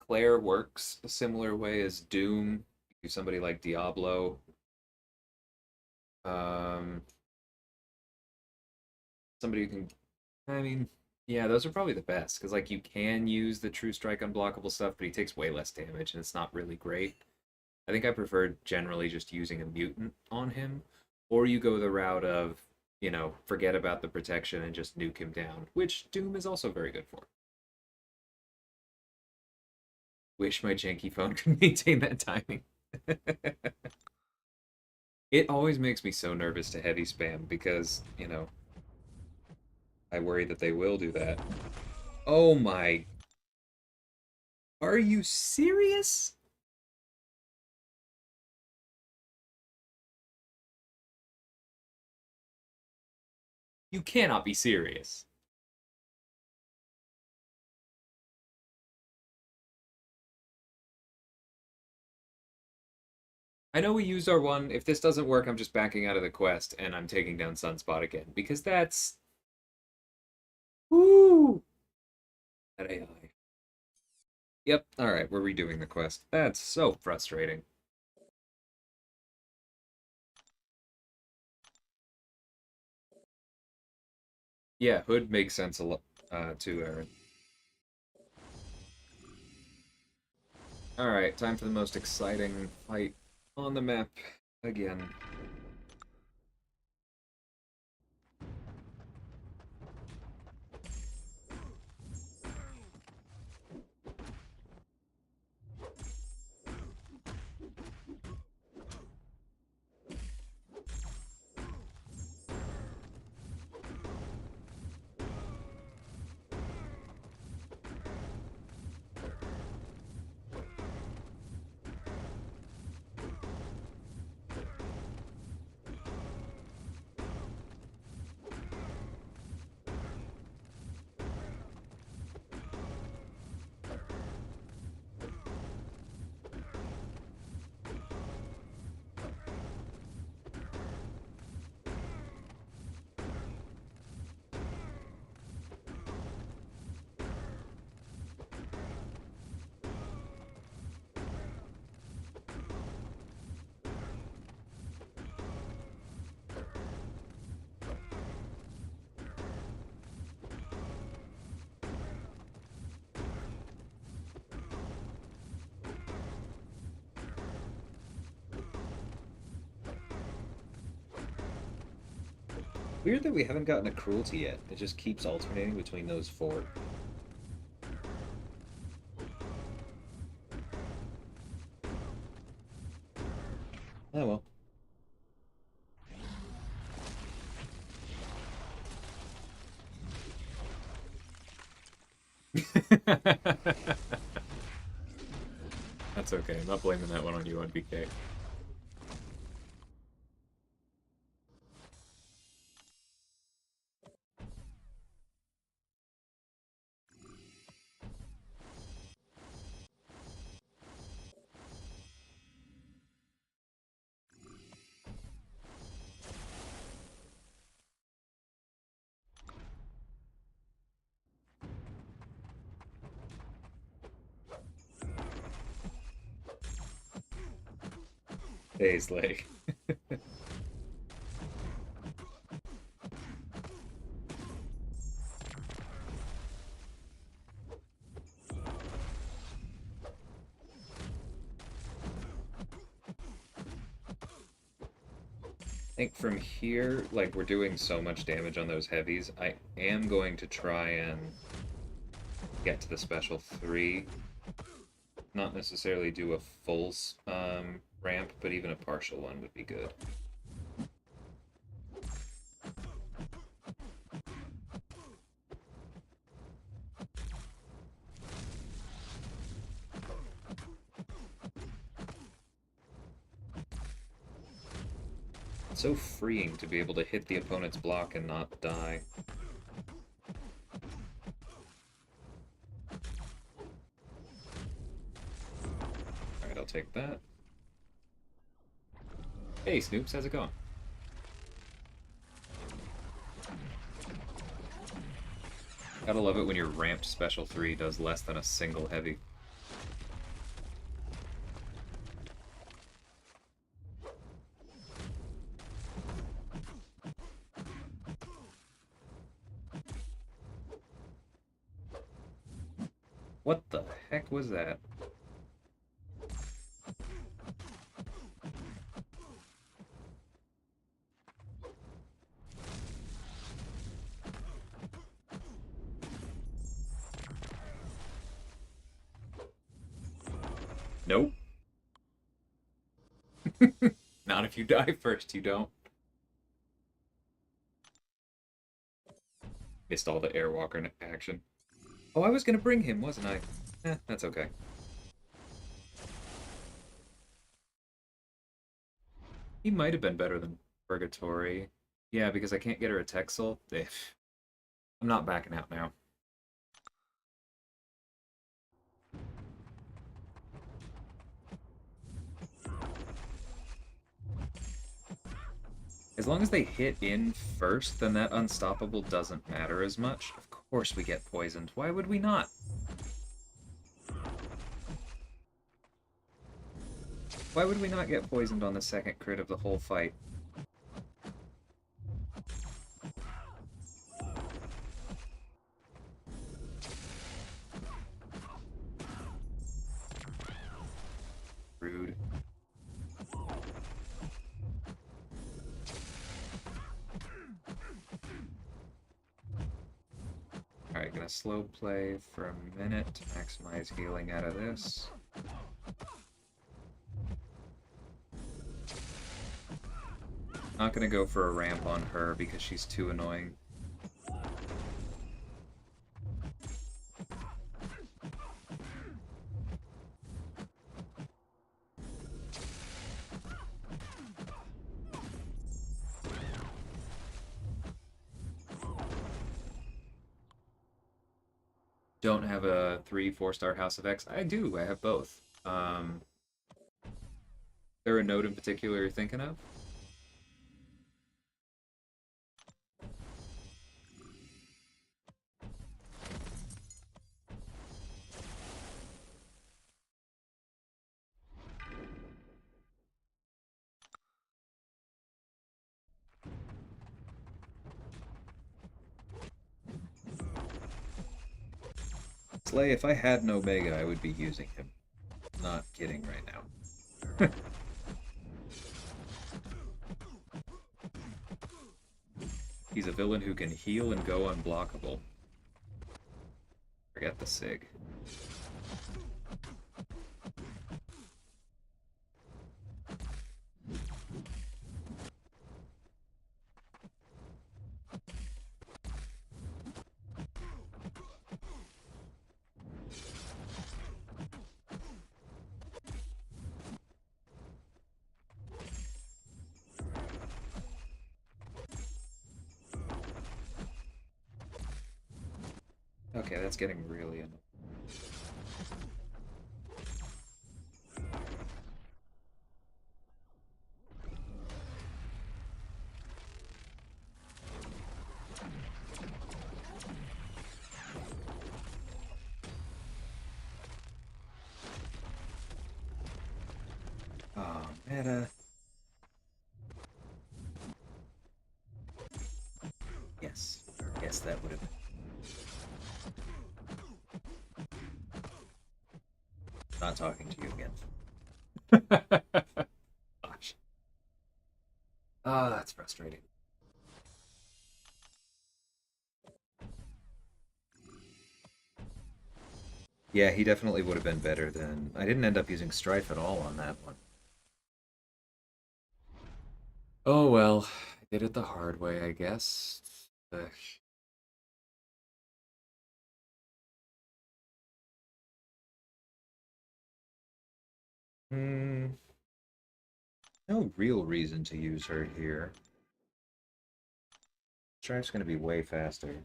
Claire works a similar way as Doom. Do somebody like Diablo. Um, somebody who can. I mean, yeah, those are probably the best because like you can use the True Strike unblockable stuff, but he takes way less damage and it's not really great. I think I prefer generally just using a mutant on him, or you go the route of forget about the protection and just nuke him down, which Doom is also very good for. Wish my janky phone could maintain that timing. It always makes me so nervous to heavy spam because, I worry that they will do that. Oh my. Are you serious? You cannot be serious. I know we used our one. If this doesn't work, I'm just backing out of the quest and I'm taking down Sunspot again because that's. Woo! That AI. Yep, alright, we're redoing the quest. That's so frustrating. Yeah, Hood makes sense a lot too, Aaron. Alright, time for the most exciting fight on the map again. Weird that we haven't gotten a cruelty yet. It just keeps alternating between those four. Oh well. That's okay. I'm not blaming that one on you on BK. Days like. I think from here, like, we're doing so much damage on those heavies, I am going to try and get to the special 3. Not necessarily do a full ramp, but even a partial one would be good. It's so freeing to be able to hit the opponent's block and not die. Alright, I'll take that. Hey, Snoops, how's it going? Gotta love it when your ramped special 3 does less than a single heavy. What the heck was that? Nope. Not if you die first, you don't. Missed all the Airwalker action. Oh, I was gonna bring him, wasn't I? That's okay. He might have been better than Purgatory. Yeah, because I can't get her a Texel. I'm not backing out now. As long as they hit in first, then that unstoppable doesn't matter as much. Of course we get poisoned. Why would we not? Why would we not get poisoned on the second crit of the whole fight? Rude. Alright, gonna slow play for a minute to maximize healing out of this. Not gonna go for a ramp on her because she's too annoying. Don't have a 3-4-star House of X. I do, I have both. There a node in particular you're thinking of? Slay, if I had an Omega, I would be using him. Not kidding right now. He's a villain who can heal and go unblockable. Forget the Sig. Okay, that's getting really annoying. Oh, meta. Yes. Yes, that would have been. Not talking to you again. Gosh. Ah, that's frustrating. Yeah, he definitely would have been better than... I didn't end up using Strife at all on that one. Oh well, I did it the hard way, I guess. Ugh. Hmm. No real reason to use her here. Strife's gonna be way faster.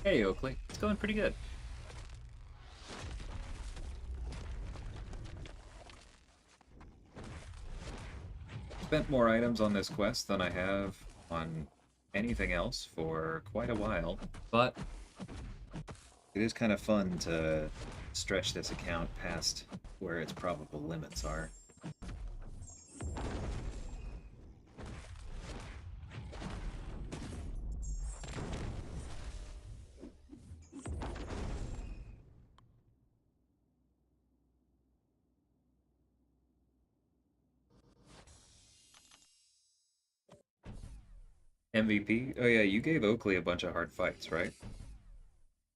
Hey, Oakley. It's going pretty good. Spent more items on this quest than I have on anything else for quite a while, but it is kind of fun to stretch this account past where its probable limits are. MVP? Oh yeah, you gave Oakley a bunch of hard fights, right?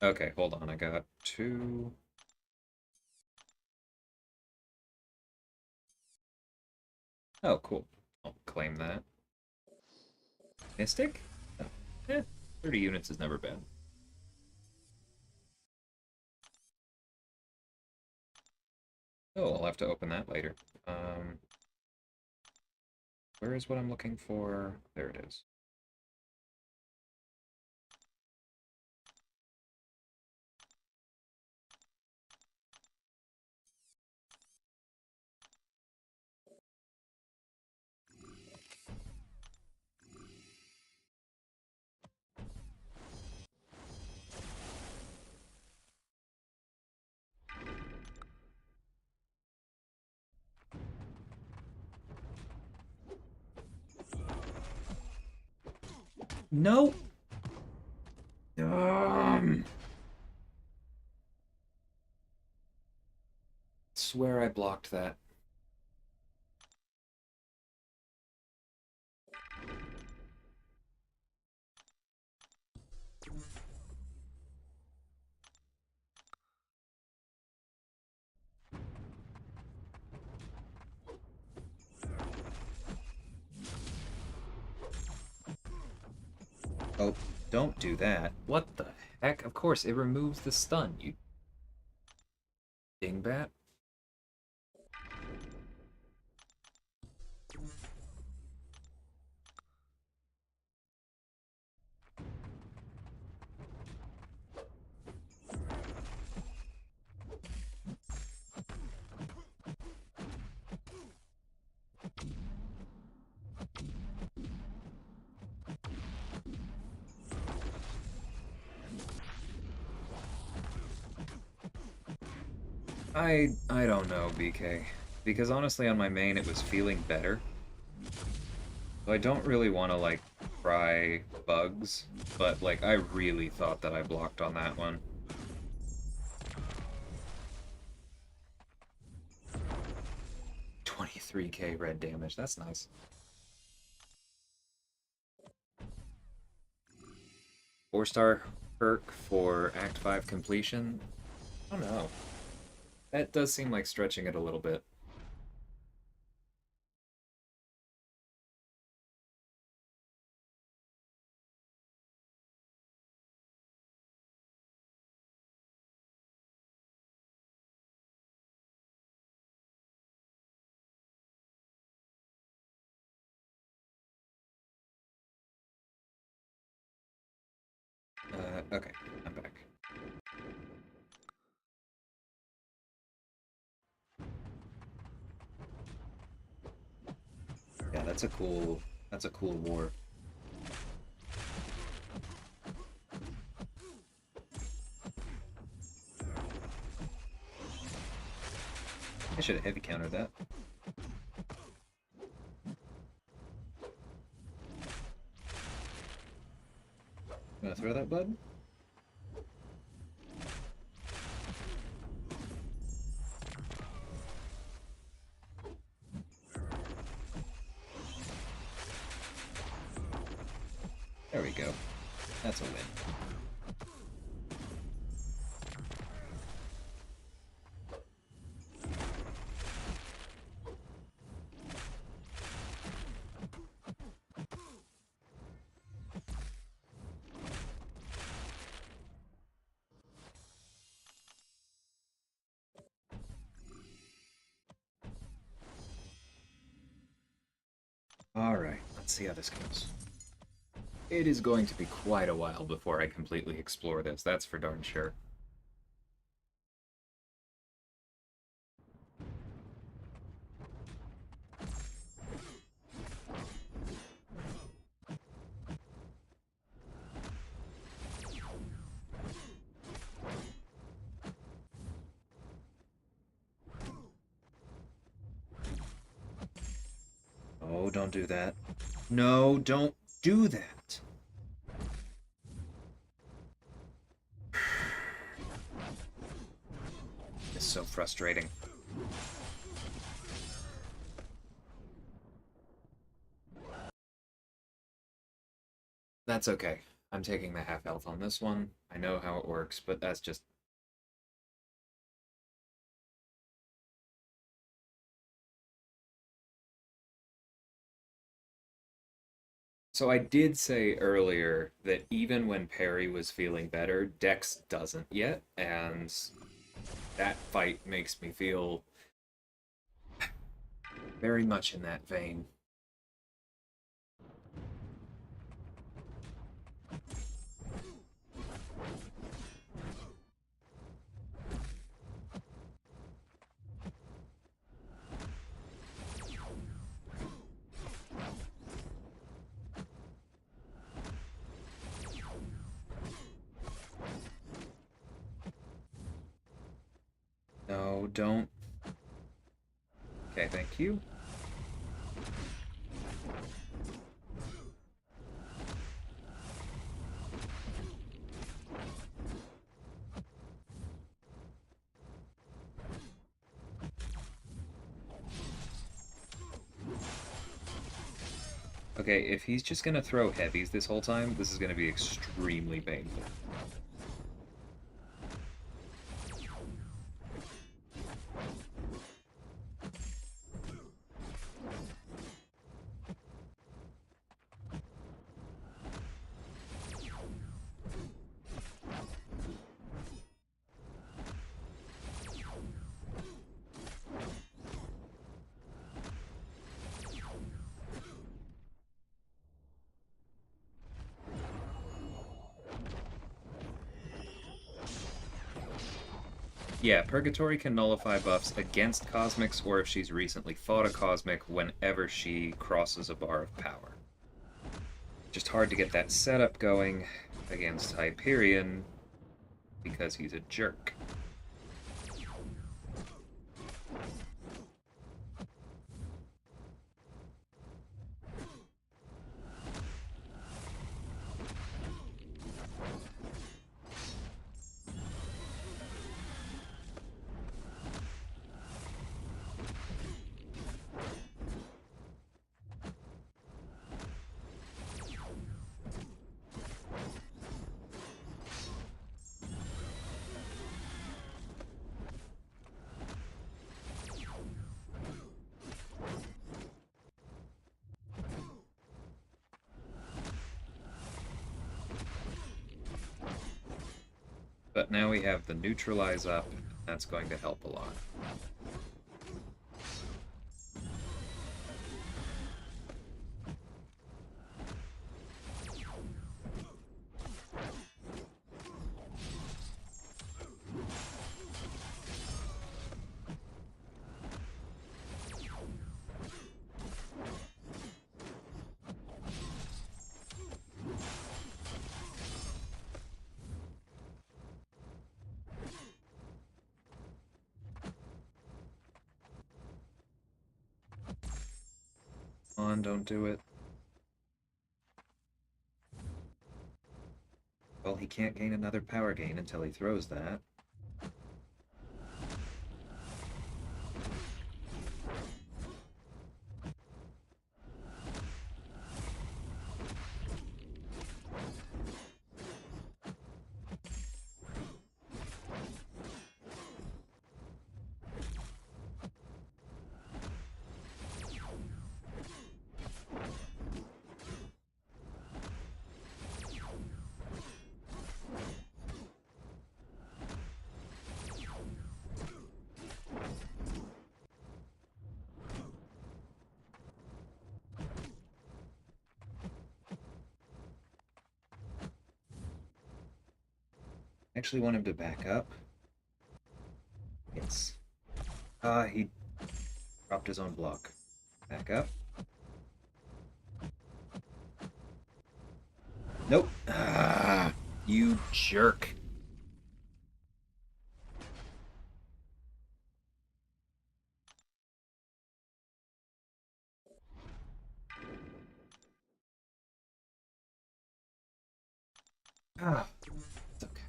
Okay, hold on. I got two. Oh, cool. I'll claim that. Mystic? Oh, eh, 30 units is never bad. Oh, I'll have to open that later. Um, where is what I'm looking for? There it is. No! Swear I blocked that. Oh, don't do that. What the heck? Of course, it removes the stun, you dingbat. I don't know, BK. Because honestly on my main it was feeling better. So I don't really want to like try bugs, but like I really thought that I blocked on that one. 23k red damage, that's nice. 4-star perk for Act 5 completion? I don't know. That does seem like stretching it a little bit. Okay, I'm back. Yeah, that's a cool war. I should have heavy countered that. You wanna throw that, bud? There we go. That's a win. Alright, let's see how this goes. It is going to be quite a while before I completely explore this, that's for darn sure. Oh, don't do that. No, don't do that. It's so frustrating. That's okay. I'm taking the half health on this one. I know how it works, but that's just... So I did say earlier that even when Perry was feeling better, Dex doesn't yet, and that fight makes me feel very much in that vein. No, don't. Okay, thank you. Okay, if he's just gonna throw heavies this whole time, this is gonna be extremely painful. Yeah, Purgatory can nullify buffs against Cosmics or if she's recently fought a Cosmic whenever she crosses a bar of power. Just hard to get that setup going against Hyperion because he's a jerk. But now we have the Neutralize up, that's going to help a lot. on, don't do it. Well, he can't gain another power gain until he throws that. I actually want him to back up. It's... he dropped his own block. Back up. Nope. Ah, you jerk. Ah, it's okay.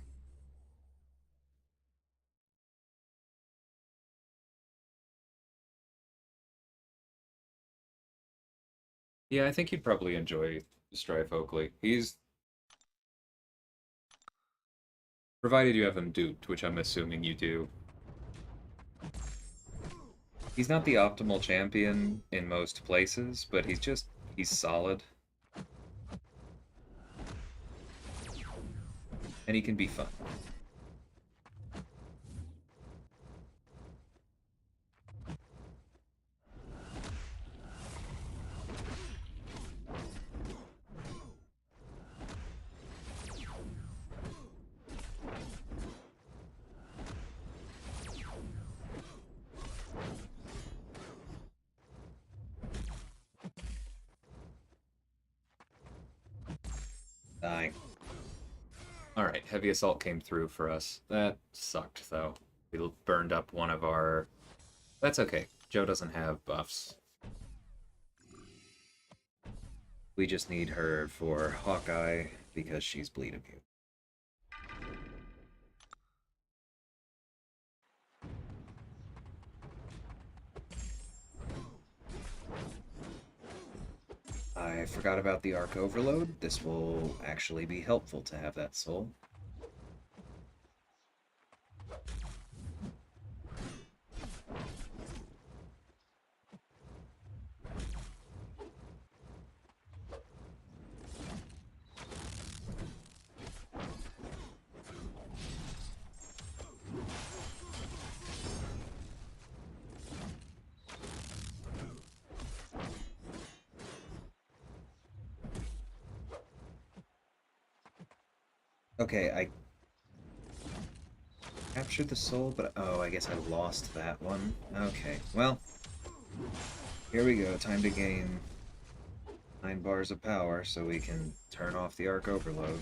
Yeah, I think you'd probably enjoy Strife Oakley. He's provided you have him duped, which I'm assuming you do. He's not the optimal champion in most places, but he's solid. And he can be fun. Die. Alright, Heavy Assault came through for us. That sucked, though. We burned up one of our... That's okay. Joe doesn't have buffs. We just need her for Hawkeye because she's bleed immune. I forgot about the Arc Overload. This will actually be helpful to have that soul. Okay, I captured the soul, but oh, I guess I lost that one. Okay, well, here we go. Time to gain 9 bars of power so we can turn off the Arc Overload.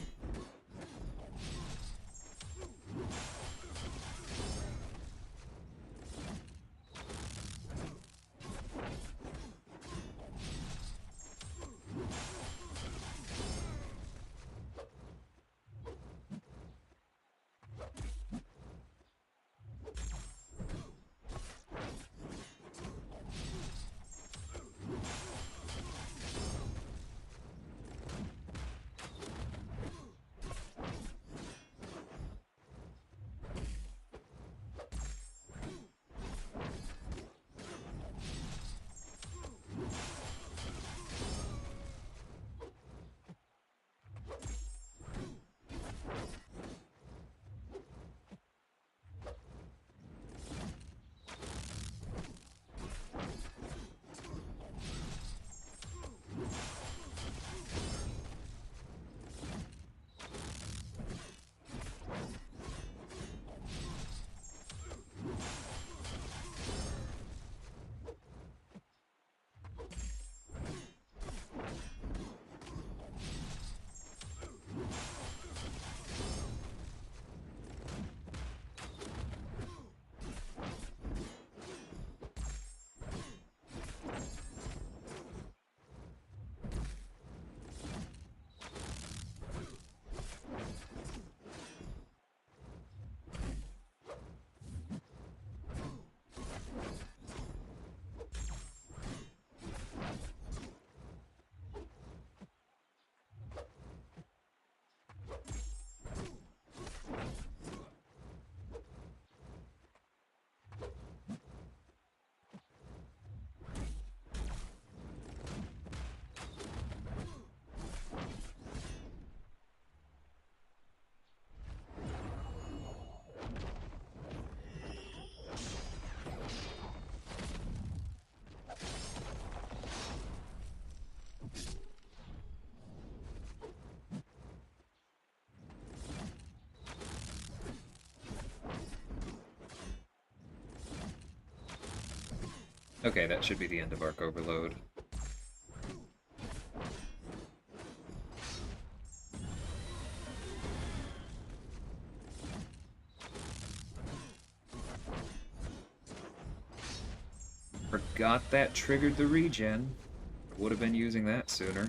Okay, that should be the end of Arc Overload. Forgot that triggered the regen. Would have been using that sooner.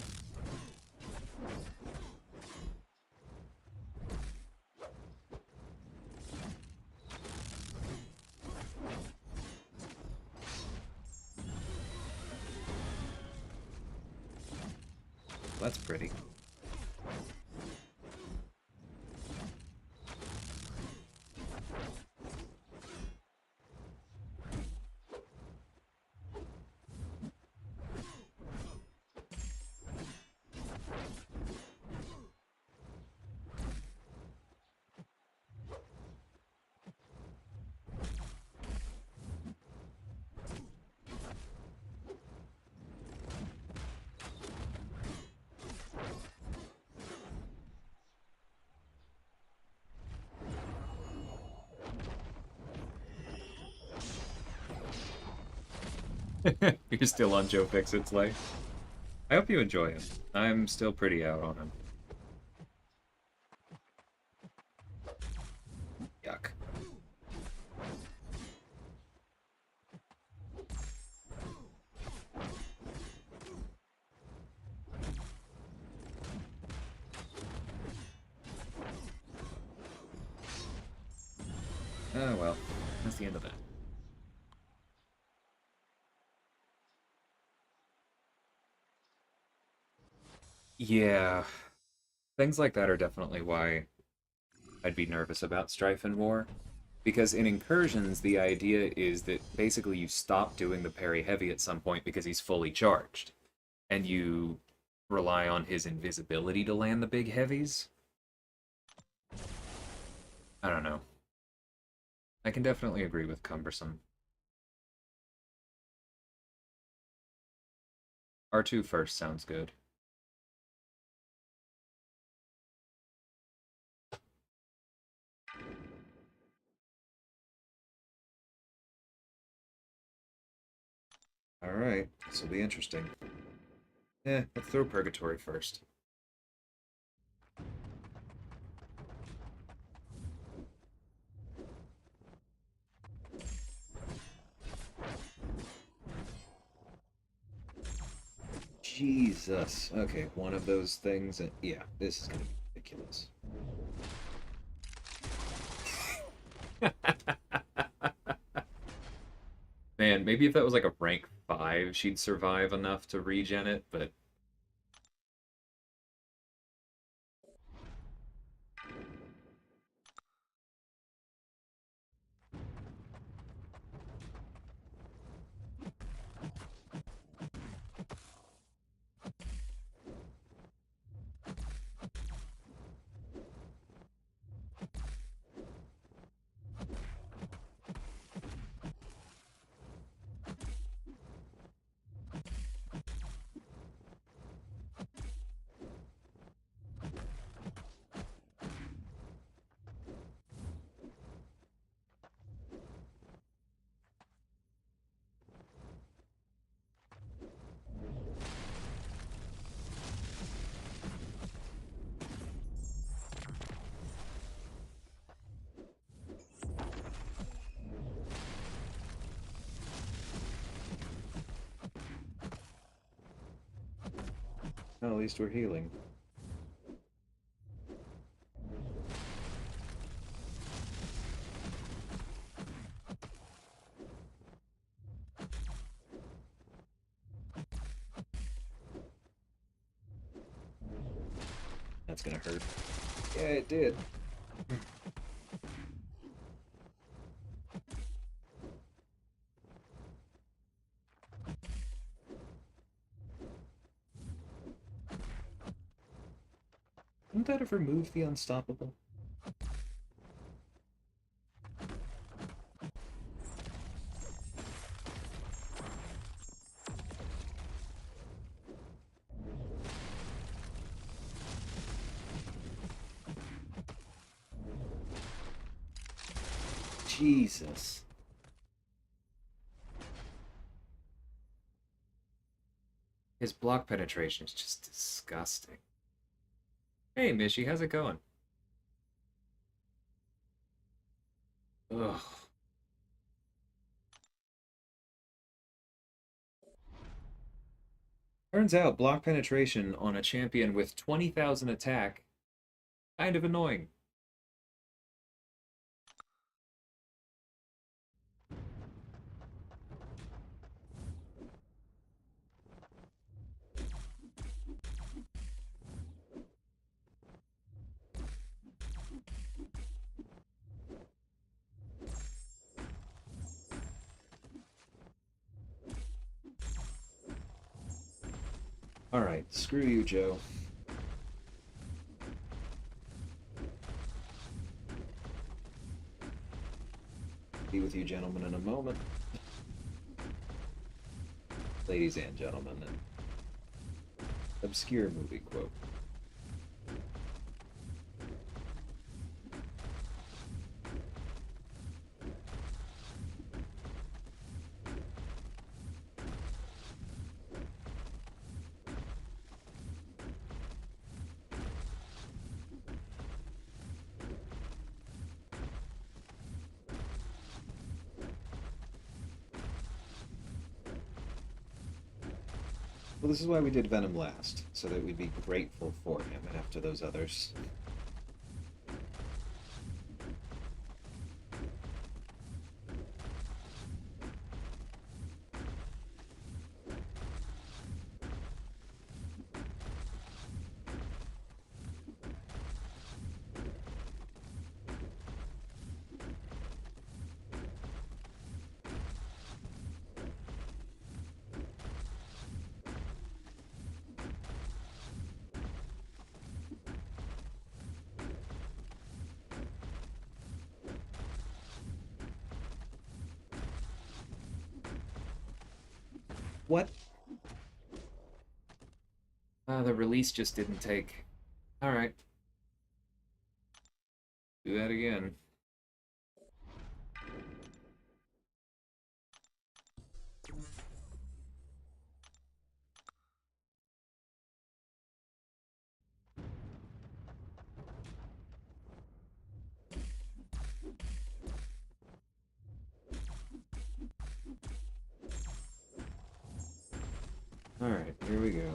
That's pretty. You're still on Joe Fixit's life. I hope you enjoy him. I'm still pretty out on him. Yuck. Oh well, that's the end of that. Yeah, things like that are definitely why I'd be nervous about Strife and War. Because in Incursions, the idea is that basically you stop doing the parry heavy at some point because he's fully charged. And you rely on his invisibility to land the big heavies. I don't know. I can definitely agree with Cumbersome. R2 first sounds good. Alright, this will be interesting. Let's throw Purgatory first. Jesus. Okay, one of those things. Yeah, this is gonna be ridiculous. Man, maybe if that was like a rank 5, she'd survive enough to regen it, but well, at least we're healing. That's gonna hurt. Yeah, it did. Wouldn't that have removed the unstoppable? Jesus. His block penetration is just disgusting. Hey, Mishy, how's it going? Ugh. Turns out block penetration on a champion with 20,000 attack, kind of annoying. Alright, screw you, Joe. Be with you gentlemen in a moment. Ladies and gentlemen, an obscure movie quote. Well, this is why we did Venom last, so that we'd be grateful for him after those others. What? The release just didn't take. Alright, do that again. Alright, here we go.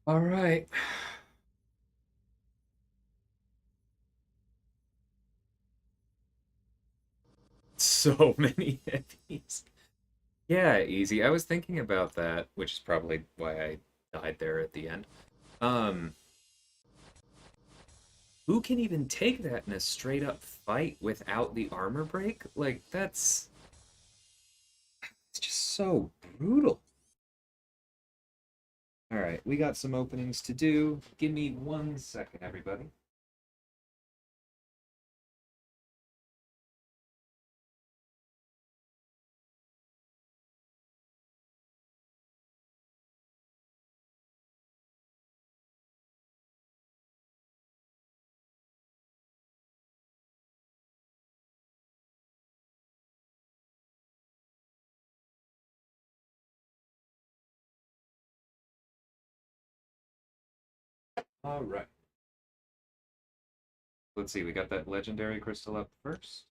Alright. So many heavies. Yeah, easy. I was thinking about that, which is probably why I died there at the end. Um, who can even take that in a straight up fight without the armor break? Like, that's it's just so brutal. All right, we got some openings to do. Give me 1 second, everybody. All right. Let's see, we got that legendary crystal up first.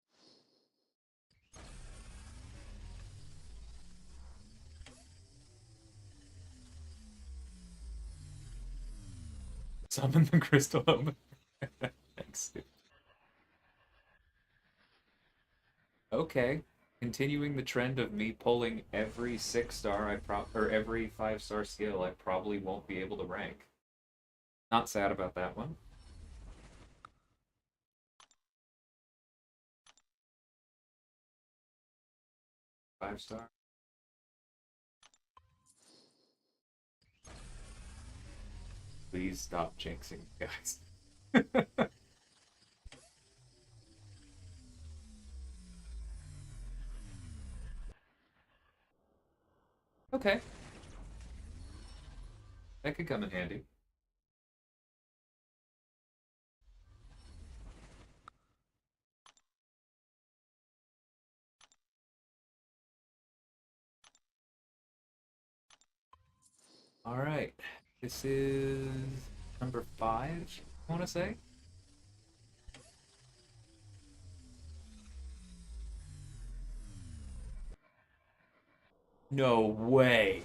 Summon the crystal up. Thanks. Okay. Continuing the trend of me pulling every 6-star or every 5-star skill I probably won't be able to rank. Not sad about that one. 5-star. Please stop jinxing, guys. Okay. That could come in handy. All right. This is number 5, I want to say. No way.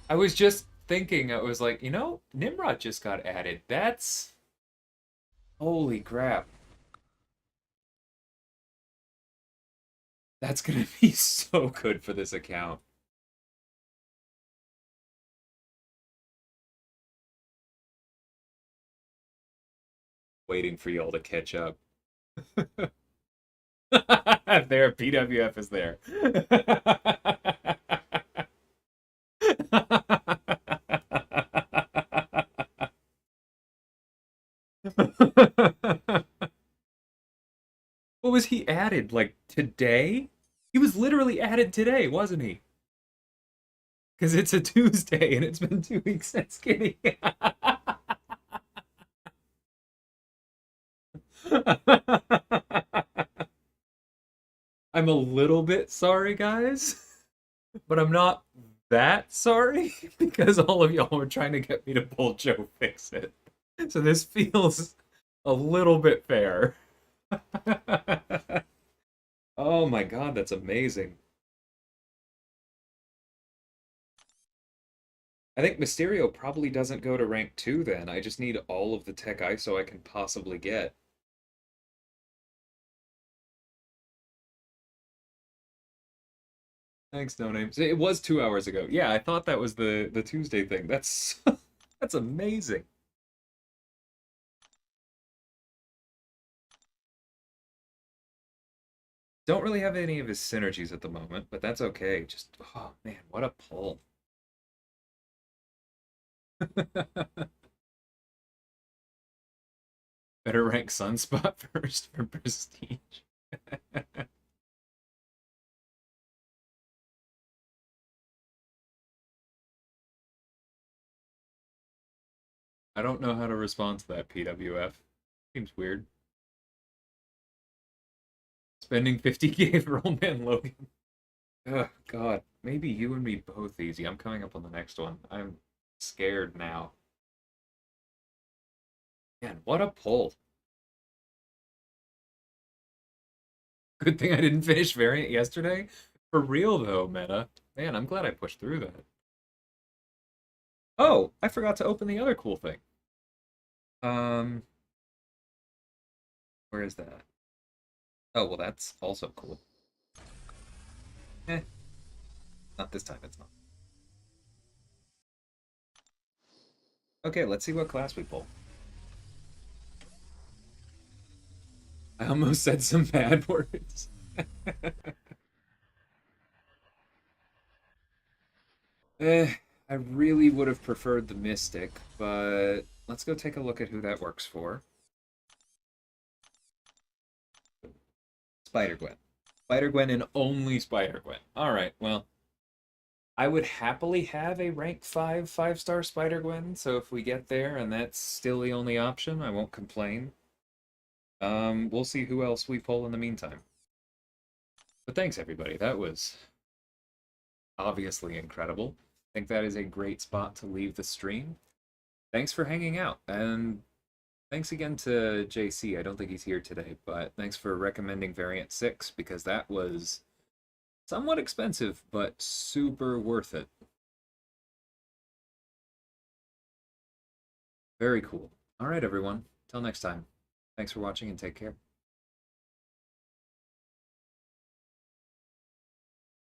I was just thinking, I was like, Nimrod just got added. That's. Holy crap. That's gonna be so good for this account. Waiting for y'all to catch up. There, PWF is there. What was he added? Like today? He was literally added today, wasn't he? Because it's a Tuesday and it's been 2 weeks since Kitty. I'm a little bit sorry, guys, but I'm not that sorry because all of y'all were trying to get me to pull Joe Fix It. So this feels a little bit fair. Oh my god, that's amazing. I think Mysterio probably doesn't go to rank 2 then. I just need all of the tech ISO I can possibly get. Thanks, no names. It was 2 hours ago. Yeah, I thought that was the Tuesday thing. That's that's amazing. Don't really have any of his synergies at the moment, but that's okay. Just oh man, what a pull. Better rank Sunspot first for prestige. I don't know how to respond to that, PWF. Seems weird. Spending 50K for Old Man Logan. Oh, God. Maybe you and me both easy. I'm coming up on the next one. I'm scared now. Man, what a pull. Good thing I didn't finish Variant yesterday. For real, though, Meta. Man, I'm glad I pushed through that. Oh, I forgot to open the other cool thing. Um, where is that? Oh, well, that's also cool. Eh, not this time, it's not. Okay, let's see what class we pull. I almost said some bad words. I really would have preferred the Mystic, but let's go take a look at who that works for. Spider-Gwen. Spider-Gwen and only Spider-Gwen. Alright, well, I would happily have a rank 5 5-star Spider-Gwen, so if we get there and that's still the only option, I won't complain. We'll see who else we pull in the meantime. But thanks, everybody. That was obviously incredible. I think that is a great spot to leave the stream. thanks for hanging out, and thanks again to JC. I don't think he's here today, but thanks for recommending Variant 6 because that was somewhat expensive, but super worth it. Very cool. All right, everyone. Till next time. Thanks for watching and take care.